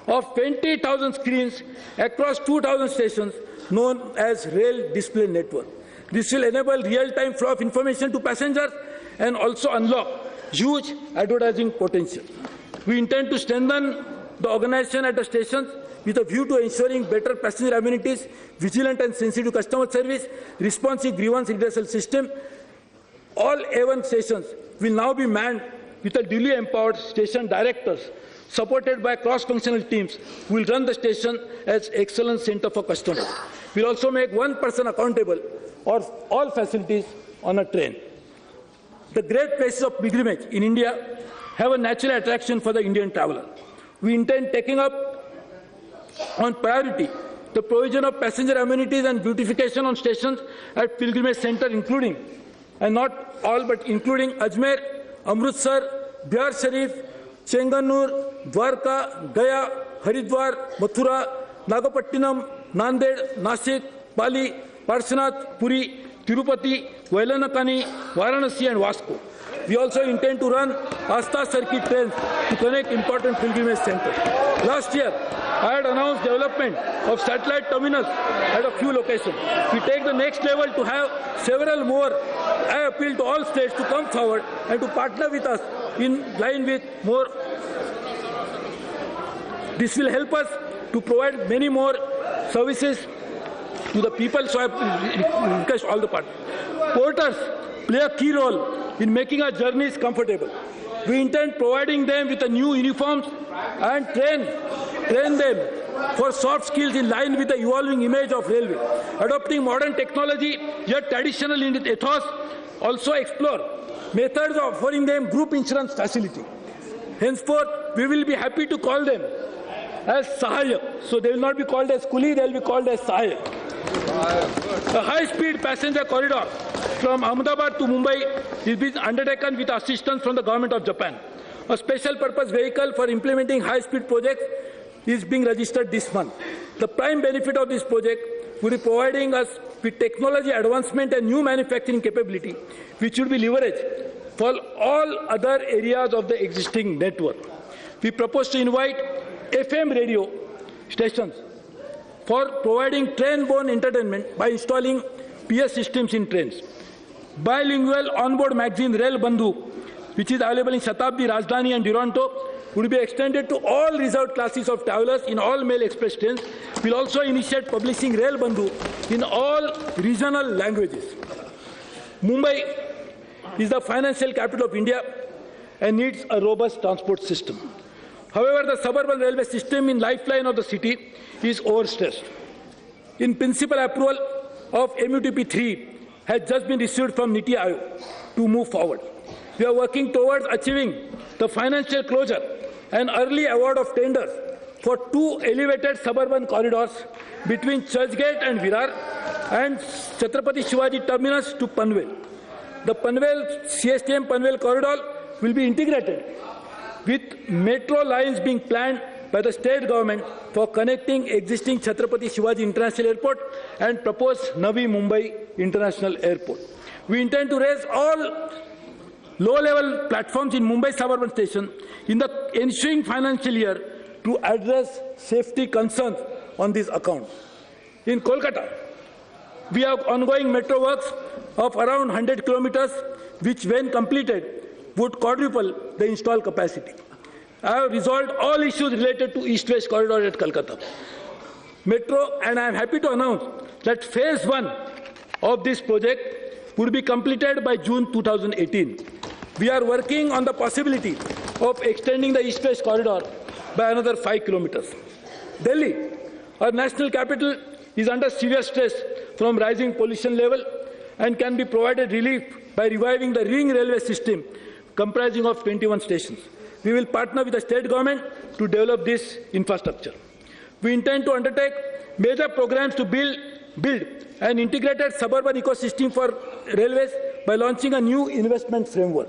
Speaker 1: of 20,000 screens across 2,000 stations known as Rail Display Network. This will enable real-time flow of information to passengers and also unlock huge advertising potential. We intend to strengthen the organization at the stations with a view to ensuring better passenger amenities, vigilant and sensitive customer service, responsive grievance redressal system. All A1 stations will now be manned with a duly empowered station directors supported by cross-functional teams who will run the station as excellence center for customers. We will also make one person accountable for all facilities on a train. The great places of pilgrimage in India have a natural attraction for the Indian traveller. We intend taking up on priority the provision of passenger amenities and beautification on stations at pilgrimage center, including, and not all but including Ajmer, Amritsar, Bihar Sharif, Chenganur, Dwarka, Gaya, Haridwar, Mathura, Nagapattinam, Nanded, Nasik, Pali, Parsanath, Puri, Tirupati, Vailanakani, Varanasi and Vasco. We also intend to run Asta circuit trains to connect important pilgrimage centers. Last year, I had announced development of satellite terminals at a few locations. We take the next level to have several more. I appeal to all states to come forward and to partner with us in line with more. This will help us to provide many more services to the people, so I request all the partners. Porters play a key role in making our journeys comfortable. We intend providing them with a new uniforms and train them for soft skills in line with the evolving image of railway. Adopting modern technology, yet traditional in its ethos, also explore methods of offering them group insurance facility. Henceforth, we will be happy to call them as Sahayak. So they will not be called as Kuli, they will be called as Sahayak. A high-speed passenger corridor from Ahmedabad to Mumbai is being undertaken with assistance from the government of Japan. A special purpose vehicle for implementing high-speed projects is being registered this month. The prime benefit of this project will be providing us with technology advancement and new manufacturing capability, which will be leveraged for all other areas of the existing network. We propose to invite FM radio stations for providing train-borne entertainment by installing PS systems in trains. Bilingual onboard magazine Rail Bandhu which is available in Shatabdi, Rajdhani and Duronto, would be extended to all reserved classes of travelers in all mail express trains. We'll also initiate publishing Rail Bandhu in all regional languages. Mumbai is the financial capital of India and needs a robust transport system. However, the suburban railway system in lifeline of the city is overstressed. In principal, approval of MUTP 3 has just been received from NITI Aayog to move forward. We are working towards achieving the financial closure and early award of tenders for 2 elevated suburban corridors between Churchgate and Virar and Chhatrapati Shivaji Terminus to Panvel. The Panvel CSTM Panvel corridor will be integrated with metro lines being planned by the state government for connecting existing Chhatrapati Shivaji International Airport and proposed Navi Mumbai International Airport. We intend to raise all low-level platforms in Mumbai suburban station in the ensuing financial year to address safety concerns on this account. In Kolkata, we have ongoing metro works of around 100 kilometers, which when completed would quadruple the installed capacity. I have resolved all issues related to East-West corridor at Kolkata Metro, and I am happy to announce that phase 1 of this project would be completed by June 2018. We are working on the possibility of extending the East-West corridor by another 5 kilometers. Delhi, our national capital, is under severe stress from rising pollution level and can be provided relief by reviving the ring railway system comprising of 21 stations. We will partner with the state government to develop this infrastructure. We intend to undertake major programs to build an integrated suburban ecosystem for railways by launching a new investment framework.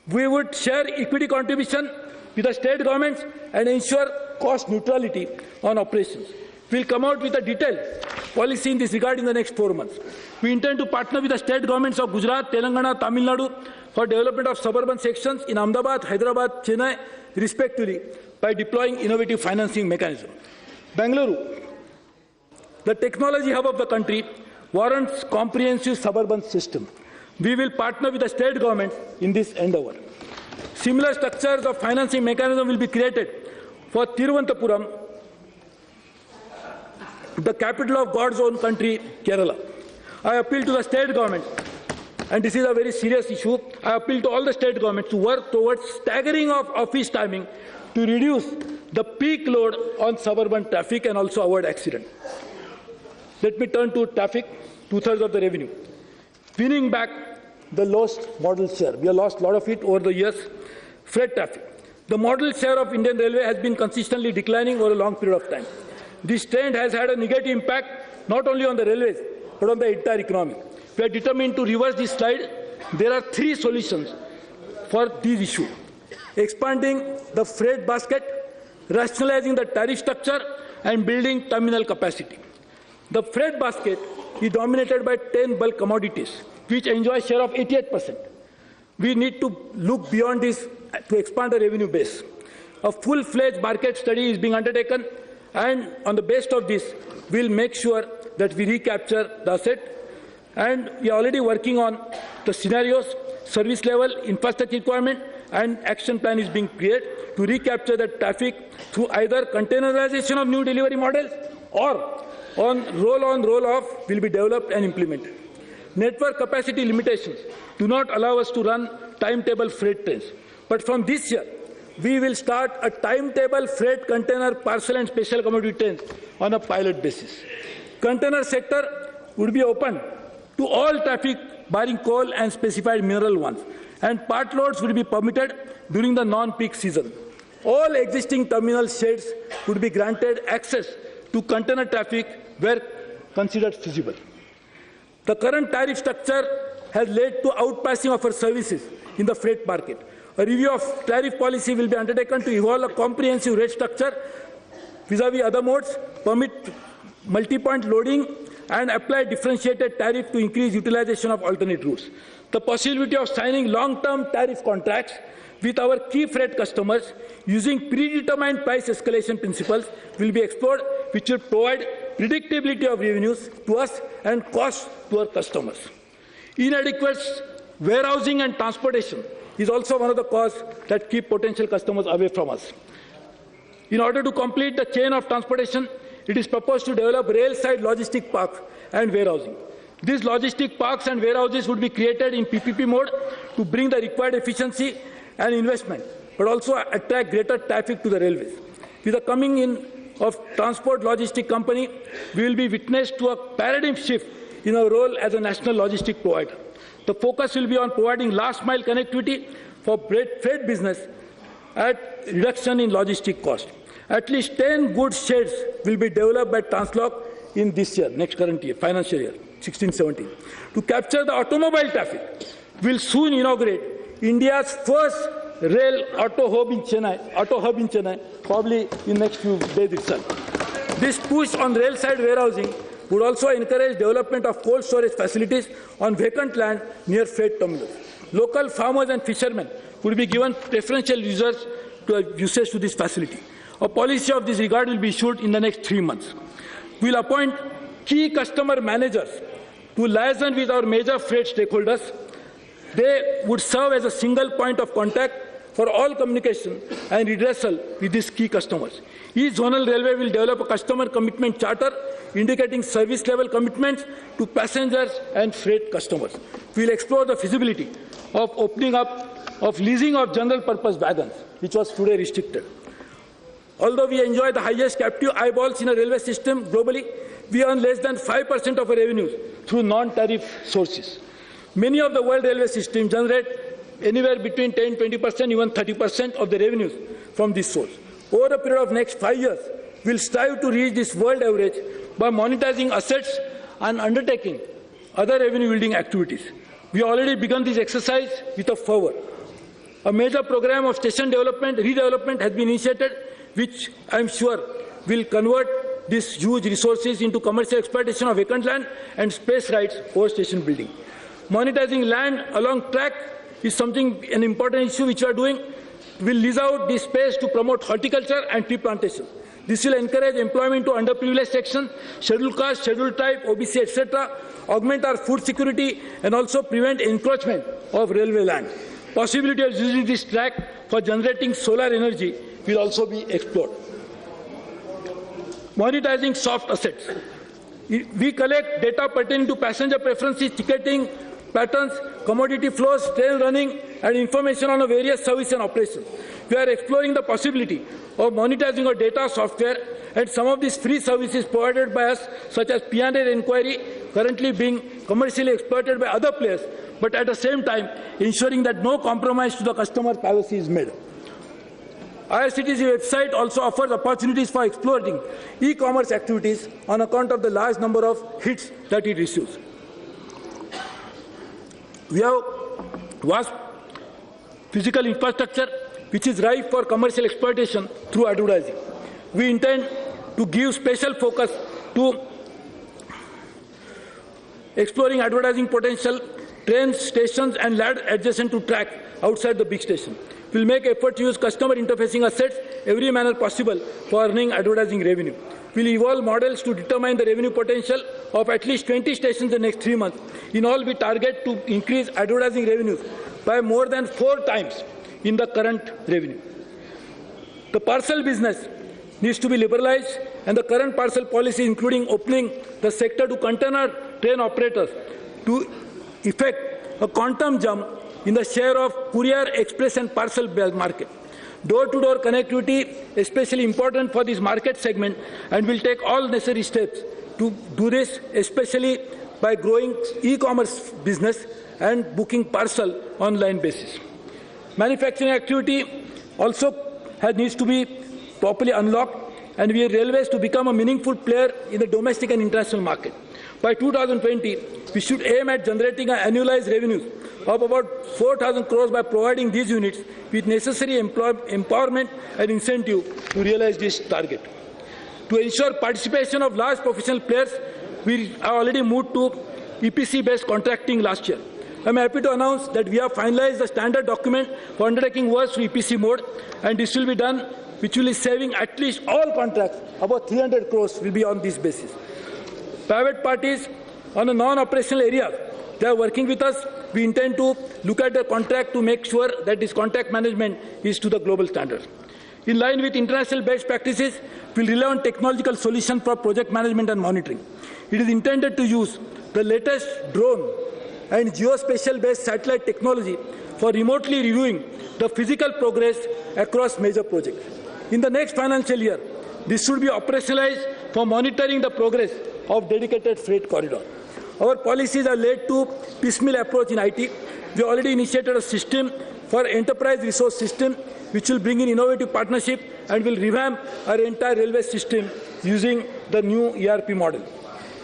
Speaker 1: We would share equity contribution with the state governments and ensure cost neutrality on operations. We will come out with a detailed policy in this regard in the next 4 months. We intend to partner with the state governments of Gujarat, Telangana, Tamil Nadu for development of suburban sections in Ahmedabad, Hyderabad, Chennai, respectively, by deploying innovative financing mechanisms. Bengaluru, the technology hub of the country, warrants comprehensive suburban system. We will partner with the state government in this endeavor. Similar structures of financing mechanism will be created for Thiruvananthapuram, the capital of God's own country, Kerala. I appeal to the state government, and this is a very serious issue, I appeal to all the state governments to work towards staggering of office timing to reduce the peak load on suburban traffic and also avoid accident. Let me turn to traffic, 2/3 of the revenue. Winning back the lost model share. We have lost a lot of it over the years. Freight traffic. The model share of Indian Railway has been consistently declining over a long period of time. This trend has had a negative impact not only on the railways, but on the entire economy. We are determined to reverse this slide. There are 3 solutions for this issue: expanding the freight basket, rationalizing the tariff structure, and building terminal capacity. The freight basket is dominated by 10 bulk commodities, which enjoy a share of 88%. We need to look beyond this to expand the revenue base. A full-fledged market study is being undertaken, and on the basis of this, we will make sure that we recapture the asset. And we are already working on the scenarios, service level, infrastructure requirement, and action plan is being created to recapture the traffic through either containerization of new delivery models or roll-off will be developed and implemented. Network capacity limitations do not allow us to run timetable freight trains. But from this year, we will start a timetable freight container, parcel and special commodity trains on a pilot basis. Container sector would be open to all traffic barring coal and specified mineral ones, and part loads would be permitted during the non-peak season. All existing terminal sheds would be granted access to container traffic where considered feasible. The current tariff structure has led to outpricing of our services in the freight market. A review of tariff policy will be undertaken to evolve a comprehensive rate structure vis-à-vis other modes, permit multi-point loading, and apply differentiated tariff to increase utilization of alternate routes. The possibility of signing long-term tariff contracts with our key freight customers using predetermined price escalation principles will be explored, which will provide predictability of revenues to us and costs to our customers. Inadequate warehousing and transportation is also one of the causes that keep potential customers away from us. In order to complete the chain of transportation, it is proposed to develop rail-side logistic parks and warehousing. These logistic parks and warehouses would be created in PPP mode to bring the required efficiency and investment, but also attract greater traffic to the railways. With the coming in of transport logistic company, we will be witness to a paradigm shift in our role as a national logistic provider. The focus will be on providing last-mile connectivity for freight business at reduction in logistic cost. At least 10 goods sheds will be developed by Translog in this year, next current year, financial year, 16-17. To capture the automobile traffic, we will soon inaugurate India's first rail auto hub in Chennai, probably in next few days itself. This push on rail-side warehousing would also encourage development of cold storage facilities on vacant land near freight terminals. Local farmers and fishermen would be given preferential usage to this facility. A policy of this regard will be issued in the next 3 months. We will appoint key customer managers to liaison with our major freight stakeholders. They would serve as a single point of contact for all communication and redressal with these key customers. Each zonal railway will develop a customer commitment charter indicating service level commitments to passengers and freight customers. We will explore the feasibility of opening up of leasing of general purpose wagons, which was today restricted. Although we enjoy the highest captive eyeballs in a railway system globally, we earn less than 5% of our revenues through non-tariff sources. Many of the world railway systems generate anywhere between 10, 20%, even 30% of the revenues from this source. Over a period of next 5 years, we will strive to reach this world average by monetizing assets and undertaking other revenue-building activities. We have already begun this exercise with a fervor. A major program of station development, redevelopment has been initiated, which I am sure will convert these huge resources into commercial exploitation of vacant land and space rights over station building. Monetizing land along track is an important issue which we are doing. We will lease out this space to promote horticulture and tree plantation. This will encourage employment to underprivileged sections, scheduled caste, scheduled tribe, OBC, etc., augment our food security and also prevent encroachment of railway land. Possibility of using this track for generating solar energy will also be explored. Monetizing soft assets. We collect data pertaining to passenger preferences, ticketing patterns, commodity flows, train running, and information on various service and operations. We are exploring the possibility of monetizing our data software and some of these free services provided by us, such as P&A inquiry, currently being commercially exploited by other players, but at the same time ensuring that no compromise to the customer privacy is made. IRCTC website also offers opportunities for exploiting e-commerce activities on account of the large number of hits that it receives. We have vast physical infrastructure which is ripe for commercial exploitation through advertising. We intend to give special focus to exploring advertising potential, trains, stations and land adjacent to track outside the big station. We will make effort to use customer interfacing assets every manner possible for earning advertising revenue. We will evolve models to determine the revenue potential of at least 20 stations in the next 3 months. In all, we target to increase advertising revenues by more than 4 times in the current revenue. The parcel business needs to be liberalized, and the current parcel policy, including opening the sector to container train operators, to effect a quantum jump in the share of courier, express and parcel market. Door-to-door connectivity especially important for this market segment, and will take all necessary steps to do this, especially by growing e-commerce business and booking parcel online basis. Manufacturing activity also needs to be properly unlocked, and we are railways to become a meaningful player in the domestic and international market. By 2020, we should aim at generating an annualized revenues of about 4,000 crores by providing these units with necessary empowerment and incentive to realize this target. To ensure participation of large professional players, we have already moved to EPC-based contracting last year. I am happy to announce that we have finalized the standard document for undertaking works through EPC mode, and this will be done, which will be saving at least all contracts, about 300 crores will be on this basis. Private parties on a non-operational area, they are working with us we intend to look at the contract to make sure that this contract management is to the global standards. In line with international best practices, we will rely on technological solutions for project management and monitoring. It is intended to use the latest drone and geospatial-based satellite technology for remotely reviewing the physical progress across major projects. In the next financial year, this should be operationalized for monitoring the progress of dedicated freight corridor. Our policies are led to piecemeal approach in IT. We already initiated a system for enterprise resource system, which will bring in innovative partnership and will revamp our entire railway system using the new ERP model.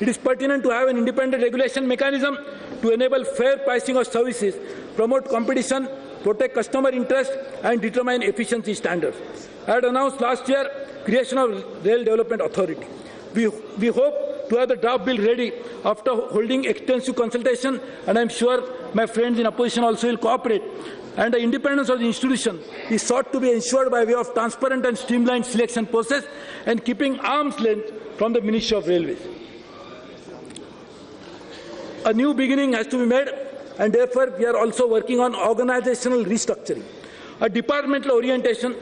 Speaker 1: It is pertinent to have an independent regulation mechanism to enable fair pricing of services, promote competition, protect customer interest, and determine efficiency standards. I had announced last year creation of Rail Development Authority. We hope to have the draft bill ready after holding extensive consultation, and I am sure my friends in opposition also will cooperate. And the independence of the institution is sought to be ensured by way of transparent and streamlined selection process and keeping arm's length from the Ministry of Railways. A new beginning has to be made, and therefore we are also working on organizational restructuring. A departmental orientation,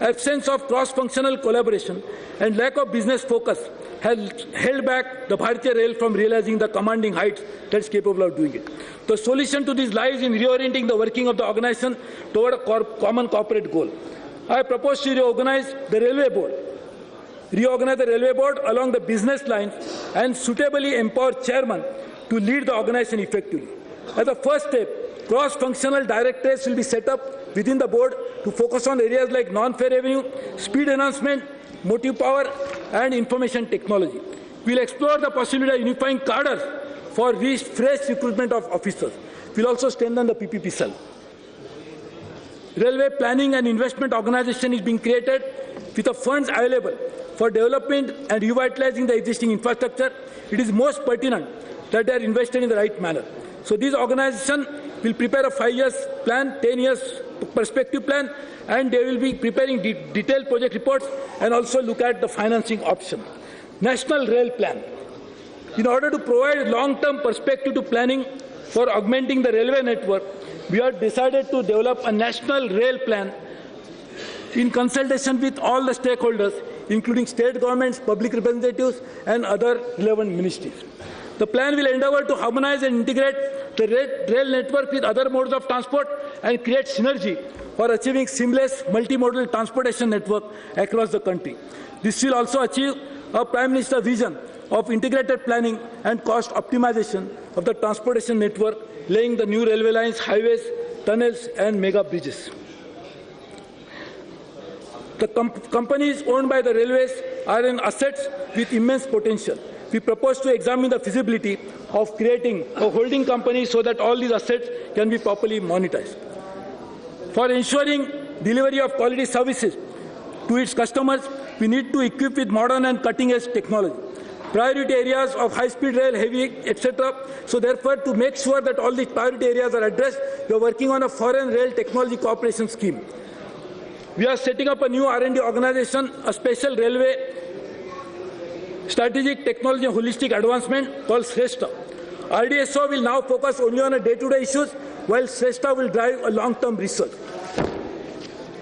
Speaker 1: absence of cross-functional collaboration, and lack of business focus has held back the Bharatiya Rail from realizing the commanding heights that is capable of doing it. The solution to this lies in reorienting the working of the organization toward a common corporate goal. I propose to reorganize the Railway Board along the business lines and suitably empower chairman to lead the organization effectively. As a first step, cross-functional directorates will be set up within the board to focus on areas like non-fare revenue, speed enhancement, motive power, and information technology. We will explore the possibility of unifying cadres for fresh recruitment of officers. We will also strengthen the PPP cell. Railway Planning and Investment Organization is being created with the funds available for development and revitalizing the existing infrastructure. It is most pertinent that they are invested in the right manner. So this organization will prepare a 5-year plan, 10 years perspective plan, and they will be preparing detailed project reports and also look at the financing option. National Rail Plan. In order to provide long-term perspective to planning for augmenting the railway network, we have decided to develop a National Rail Plan in consultation with all the stakeholders, including state governments, public representatives, and other relevant ministries. The plan will endeavour to harmonize and integrate the rail network with other modes of transport and create synergy for achieving seamless multimodal transportation network across the country. This will also achieve a Prime Minister's vision of integrated planning and cost optimization of the transportation network, laying the new railway lines, highways, tunnels, and mega bridges. The companies owned by the railways are in assets with immense potential. We propose to examine the feasibility of creating a holding company so that all these assets can be properly monetized. For ensuring delivery of quality services to its customers, we need to equip with modern and cutting-edge technology. Priority areas of high-speed rail, heavy, etc. So therefore, to make sure that all these priority areas are addressed, we are working on a foreign rail technology cooperation scheme. We are setting up a new R&D organization, a special railway strategic technology and holistic advancement called SRESTA. RDSO will now focus only on day-to-day issues, while SRESTA will drive a long-term research.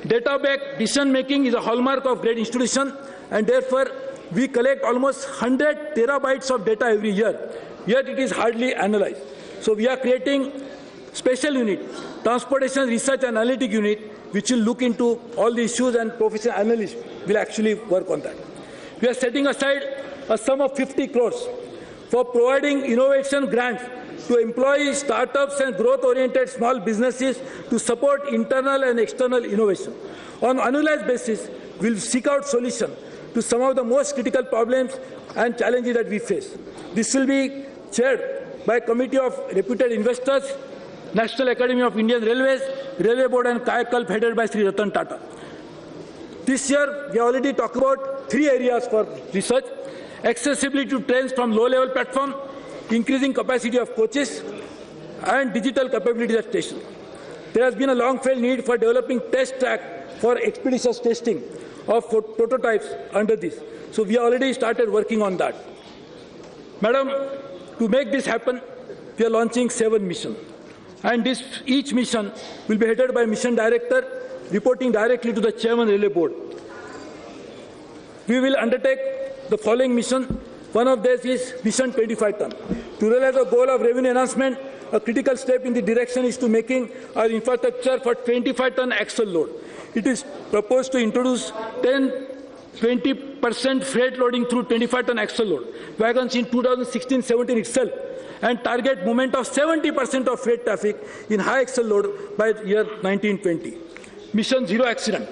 Speaker 1: Data-backed decision-making is a hallmark of great institution, and therefore we collect almost 100 terabytes of data every year, yet it is hardly analyzed. So we are creating special unit, Transportation Research and Analytic Unit, which will look into all the issues, and professional analysts will actually work on that. We are setting aside a sum of 50 crores for providing innovation grants to employ startups and growth-oriented small businesses to support internal and external innovation. On an annualized basis, we will seek out solutions to some of the most critical problems and challenges that we face. This will be chaired by a committee of reputed investors, National Academy of Indian Railways, Railway Board and Kayakalp headed by Sri Ratan Tata. This year, we already talked about 3 areas for research: accessibility to trains from low-level platform, increasing capacity of coaches, and digital capabilities at stations. There has been a long-felt need for developing test track for expeditious testing of prototypes under this. So we already started working on that. Madam, to make this happen, we are launching 7 missions. And each mission will be headed by a mission director, reporting directly to the chairman railway board. We will undertake the following mission. One of these is Mission 25 ton. To realize the goal of revenue enhancement, a critical step in the direction is to making our infrastructure for 25 ton axle load. It is proposed to introduce 20% freight loading through 25 ton axle load wagons in 2016-17 itself, and target movement of 70% of freight traffic in high axle load by year 1920. Mission Zero Accident.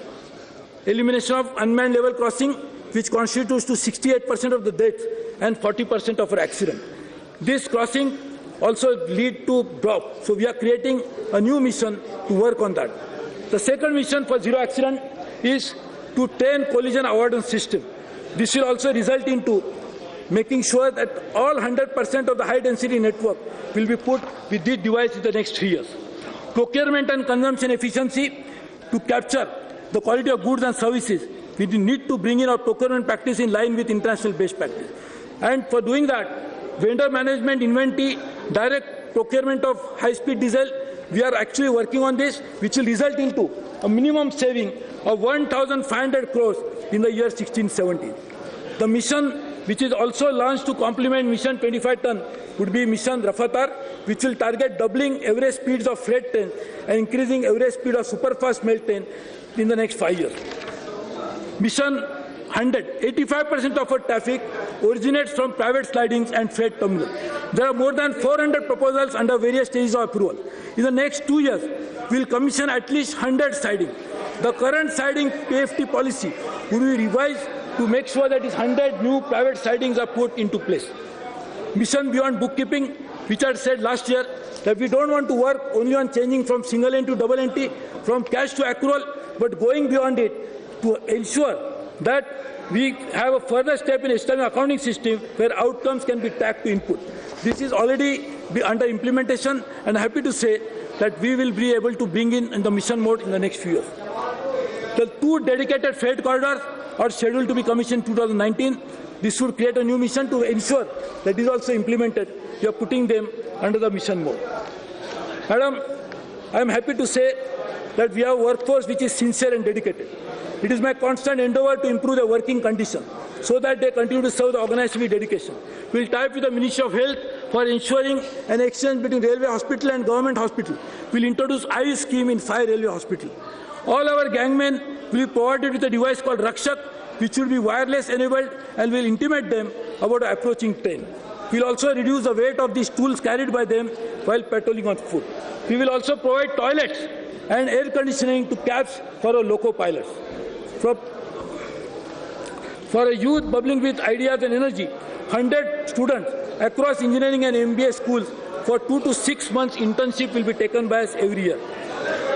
Speaker 1: Elimination of unmanned level crossing, which constitutes to 68% of the deaths and 40% of our accident. This crossing also lead to drop. So we are creating a new mission to work on that. The second mission for zero accident is to train collision avoidance system. This will also result into making sure that all 100% of the high density network will be put with this device in the next 3 years. Procurement and consumption efficiency. To capture the quality of goods and services, we need to bring in our procurement practice in line with international best practice. And for doing that, vendor management, inventory, direct procurement of high-speed diesel, we are actually working on this, which will result into a minimum saving of 1,500 crores in the year 16-17. The mission, which is also launched to complement Mission 25 ton, would be Mission Rafatar, which will target doubling average speeds of freight trains and increasing average speed of superfast mail train in the next 5 years. Mission 100, 85% of our traffic originates from private sidings and freight terminals. There are more than 400 proposals under various stages of approval. In the next 2 years, we will commission at least 100 sidings. The current siding PFT policy will be revised to make sure that these 100 new private sidings are put into place. Mission Beyond Bookkeeping, which I said last year, that we don't want to work only on changing from single entry to double entry, from cash to accrual, but going beyond it to ensure that we have a further step in establishing an accounting system where outcomes can be tagged to input. This is already under implementation, and I'm happy to say that we will be able to bring in the mission mode in the next few years. The 2 dedicated freight corridors are scheduled to be commissioned in 2019. This should create a new mission to ensure that is also implemented. We are putting them under the mission mode. Madam, I am happy to say that we have a workforce which is sincere and dedicated. It is my constant endeavor to improve their working conditions so that they continue to serve the organization with dedication. We will tie up with the Ministry of Health for ensuring an exchange between railway hospital and government hospital. We will introduce IU scheme in 5 railway hospitals. All our gangmen will be provided with a device called Rakshak, which will be wireless enabled and will intimate them about the approaching train. We will also reduce the weight of these tools carried by them while patrolling on foot. We will also provide toilets and air conditioning to cabs for our loco pilots. For a youth bubbling with ideas and energy, 100 students across engineering and MBA schools for 2 to 6 months internship will be taken by us every year.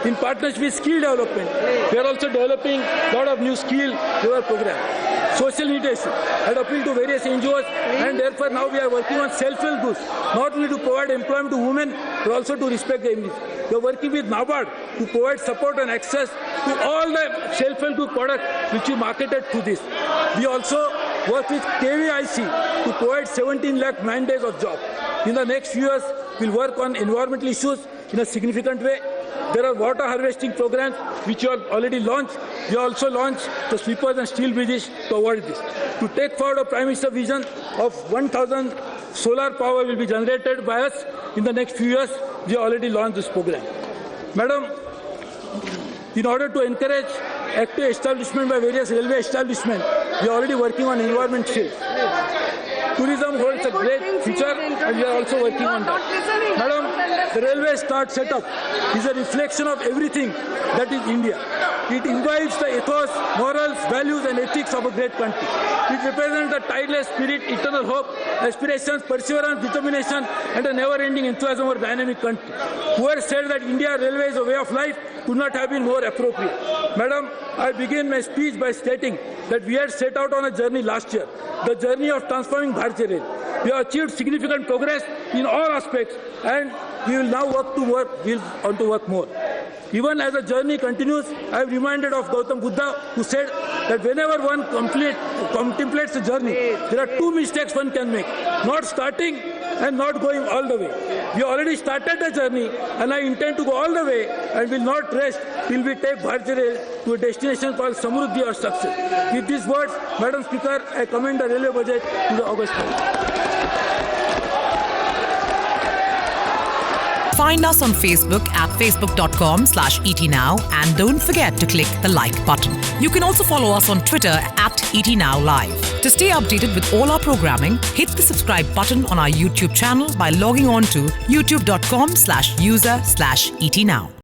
Speaker 1: In partnership with skill development, we are also developing a lot of new skill programs. Social leadership had appealed to various NGOs, and therefore now we are working on self-help groups, not only to provide employment to women, but also to respect the images. We are working with NABARD to provide support and access to all the self-help group products which we marketed through this. We also work with KVIC to provide 17 lakh man days of job. In the next few years, we will work on environmental issues in a significant way. There are water harvesting programs which you have already launched. We also launched the sweepers and steel bridges to avoid this. To take forward a Prime Minister's vision of 1,000 solar power will be generated by us in the next few years. We have already launched this program. Madam, in order to encourage active establishment by various railway establishments, we are already working on environment sales. Tourism holds a great future, and we are also working on that. Madam, the railway setup is a reflection of everything that is India. It imbibes the ethos, morals, values and ethics of a great country. It represents the tideless spirit, eternal hope, aspirations, perseverance, determination and a never-ending enthusiasm of a dynamic country. Whoever said that India Railway is a way of life could not have been more appropriate. Madam, I begin my speech by stating that we had set out on a journey last year, the journey of transforming Bharatiya Rail. We have achieved significant progress in all aspects, and we will now want to work more. Even as the journey continues, I am reminded of Gautam Buddha, who said that whenever one contemplates the journey, there are 2 mistakes one can make: not starting and not going all the way. We already started the journey, and I intend to go all the way and will not rest till we take Bharatiya Rail to a destination called Samruddhi or success. With these words, Madam Speaker, I commend the railway budget to the August House.
Speaker 2: Find us on Facebook at facebook.com/ETNow and don't forget to click the like button. You can also follow us on Twitter at ETNowLive. To stay updated with all our programming, hit the subscribe button on our YouTube channel by logging on to youtube.com/user/ETNow.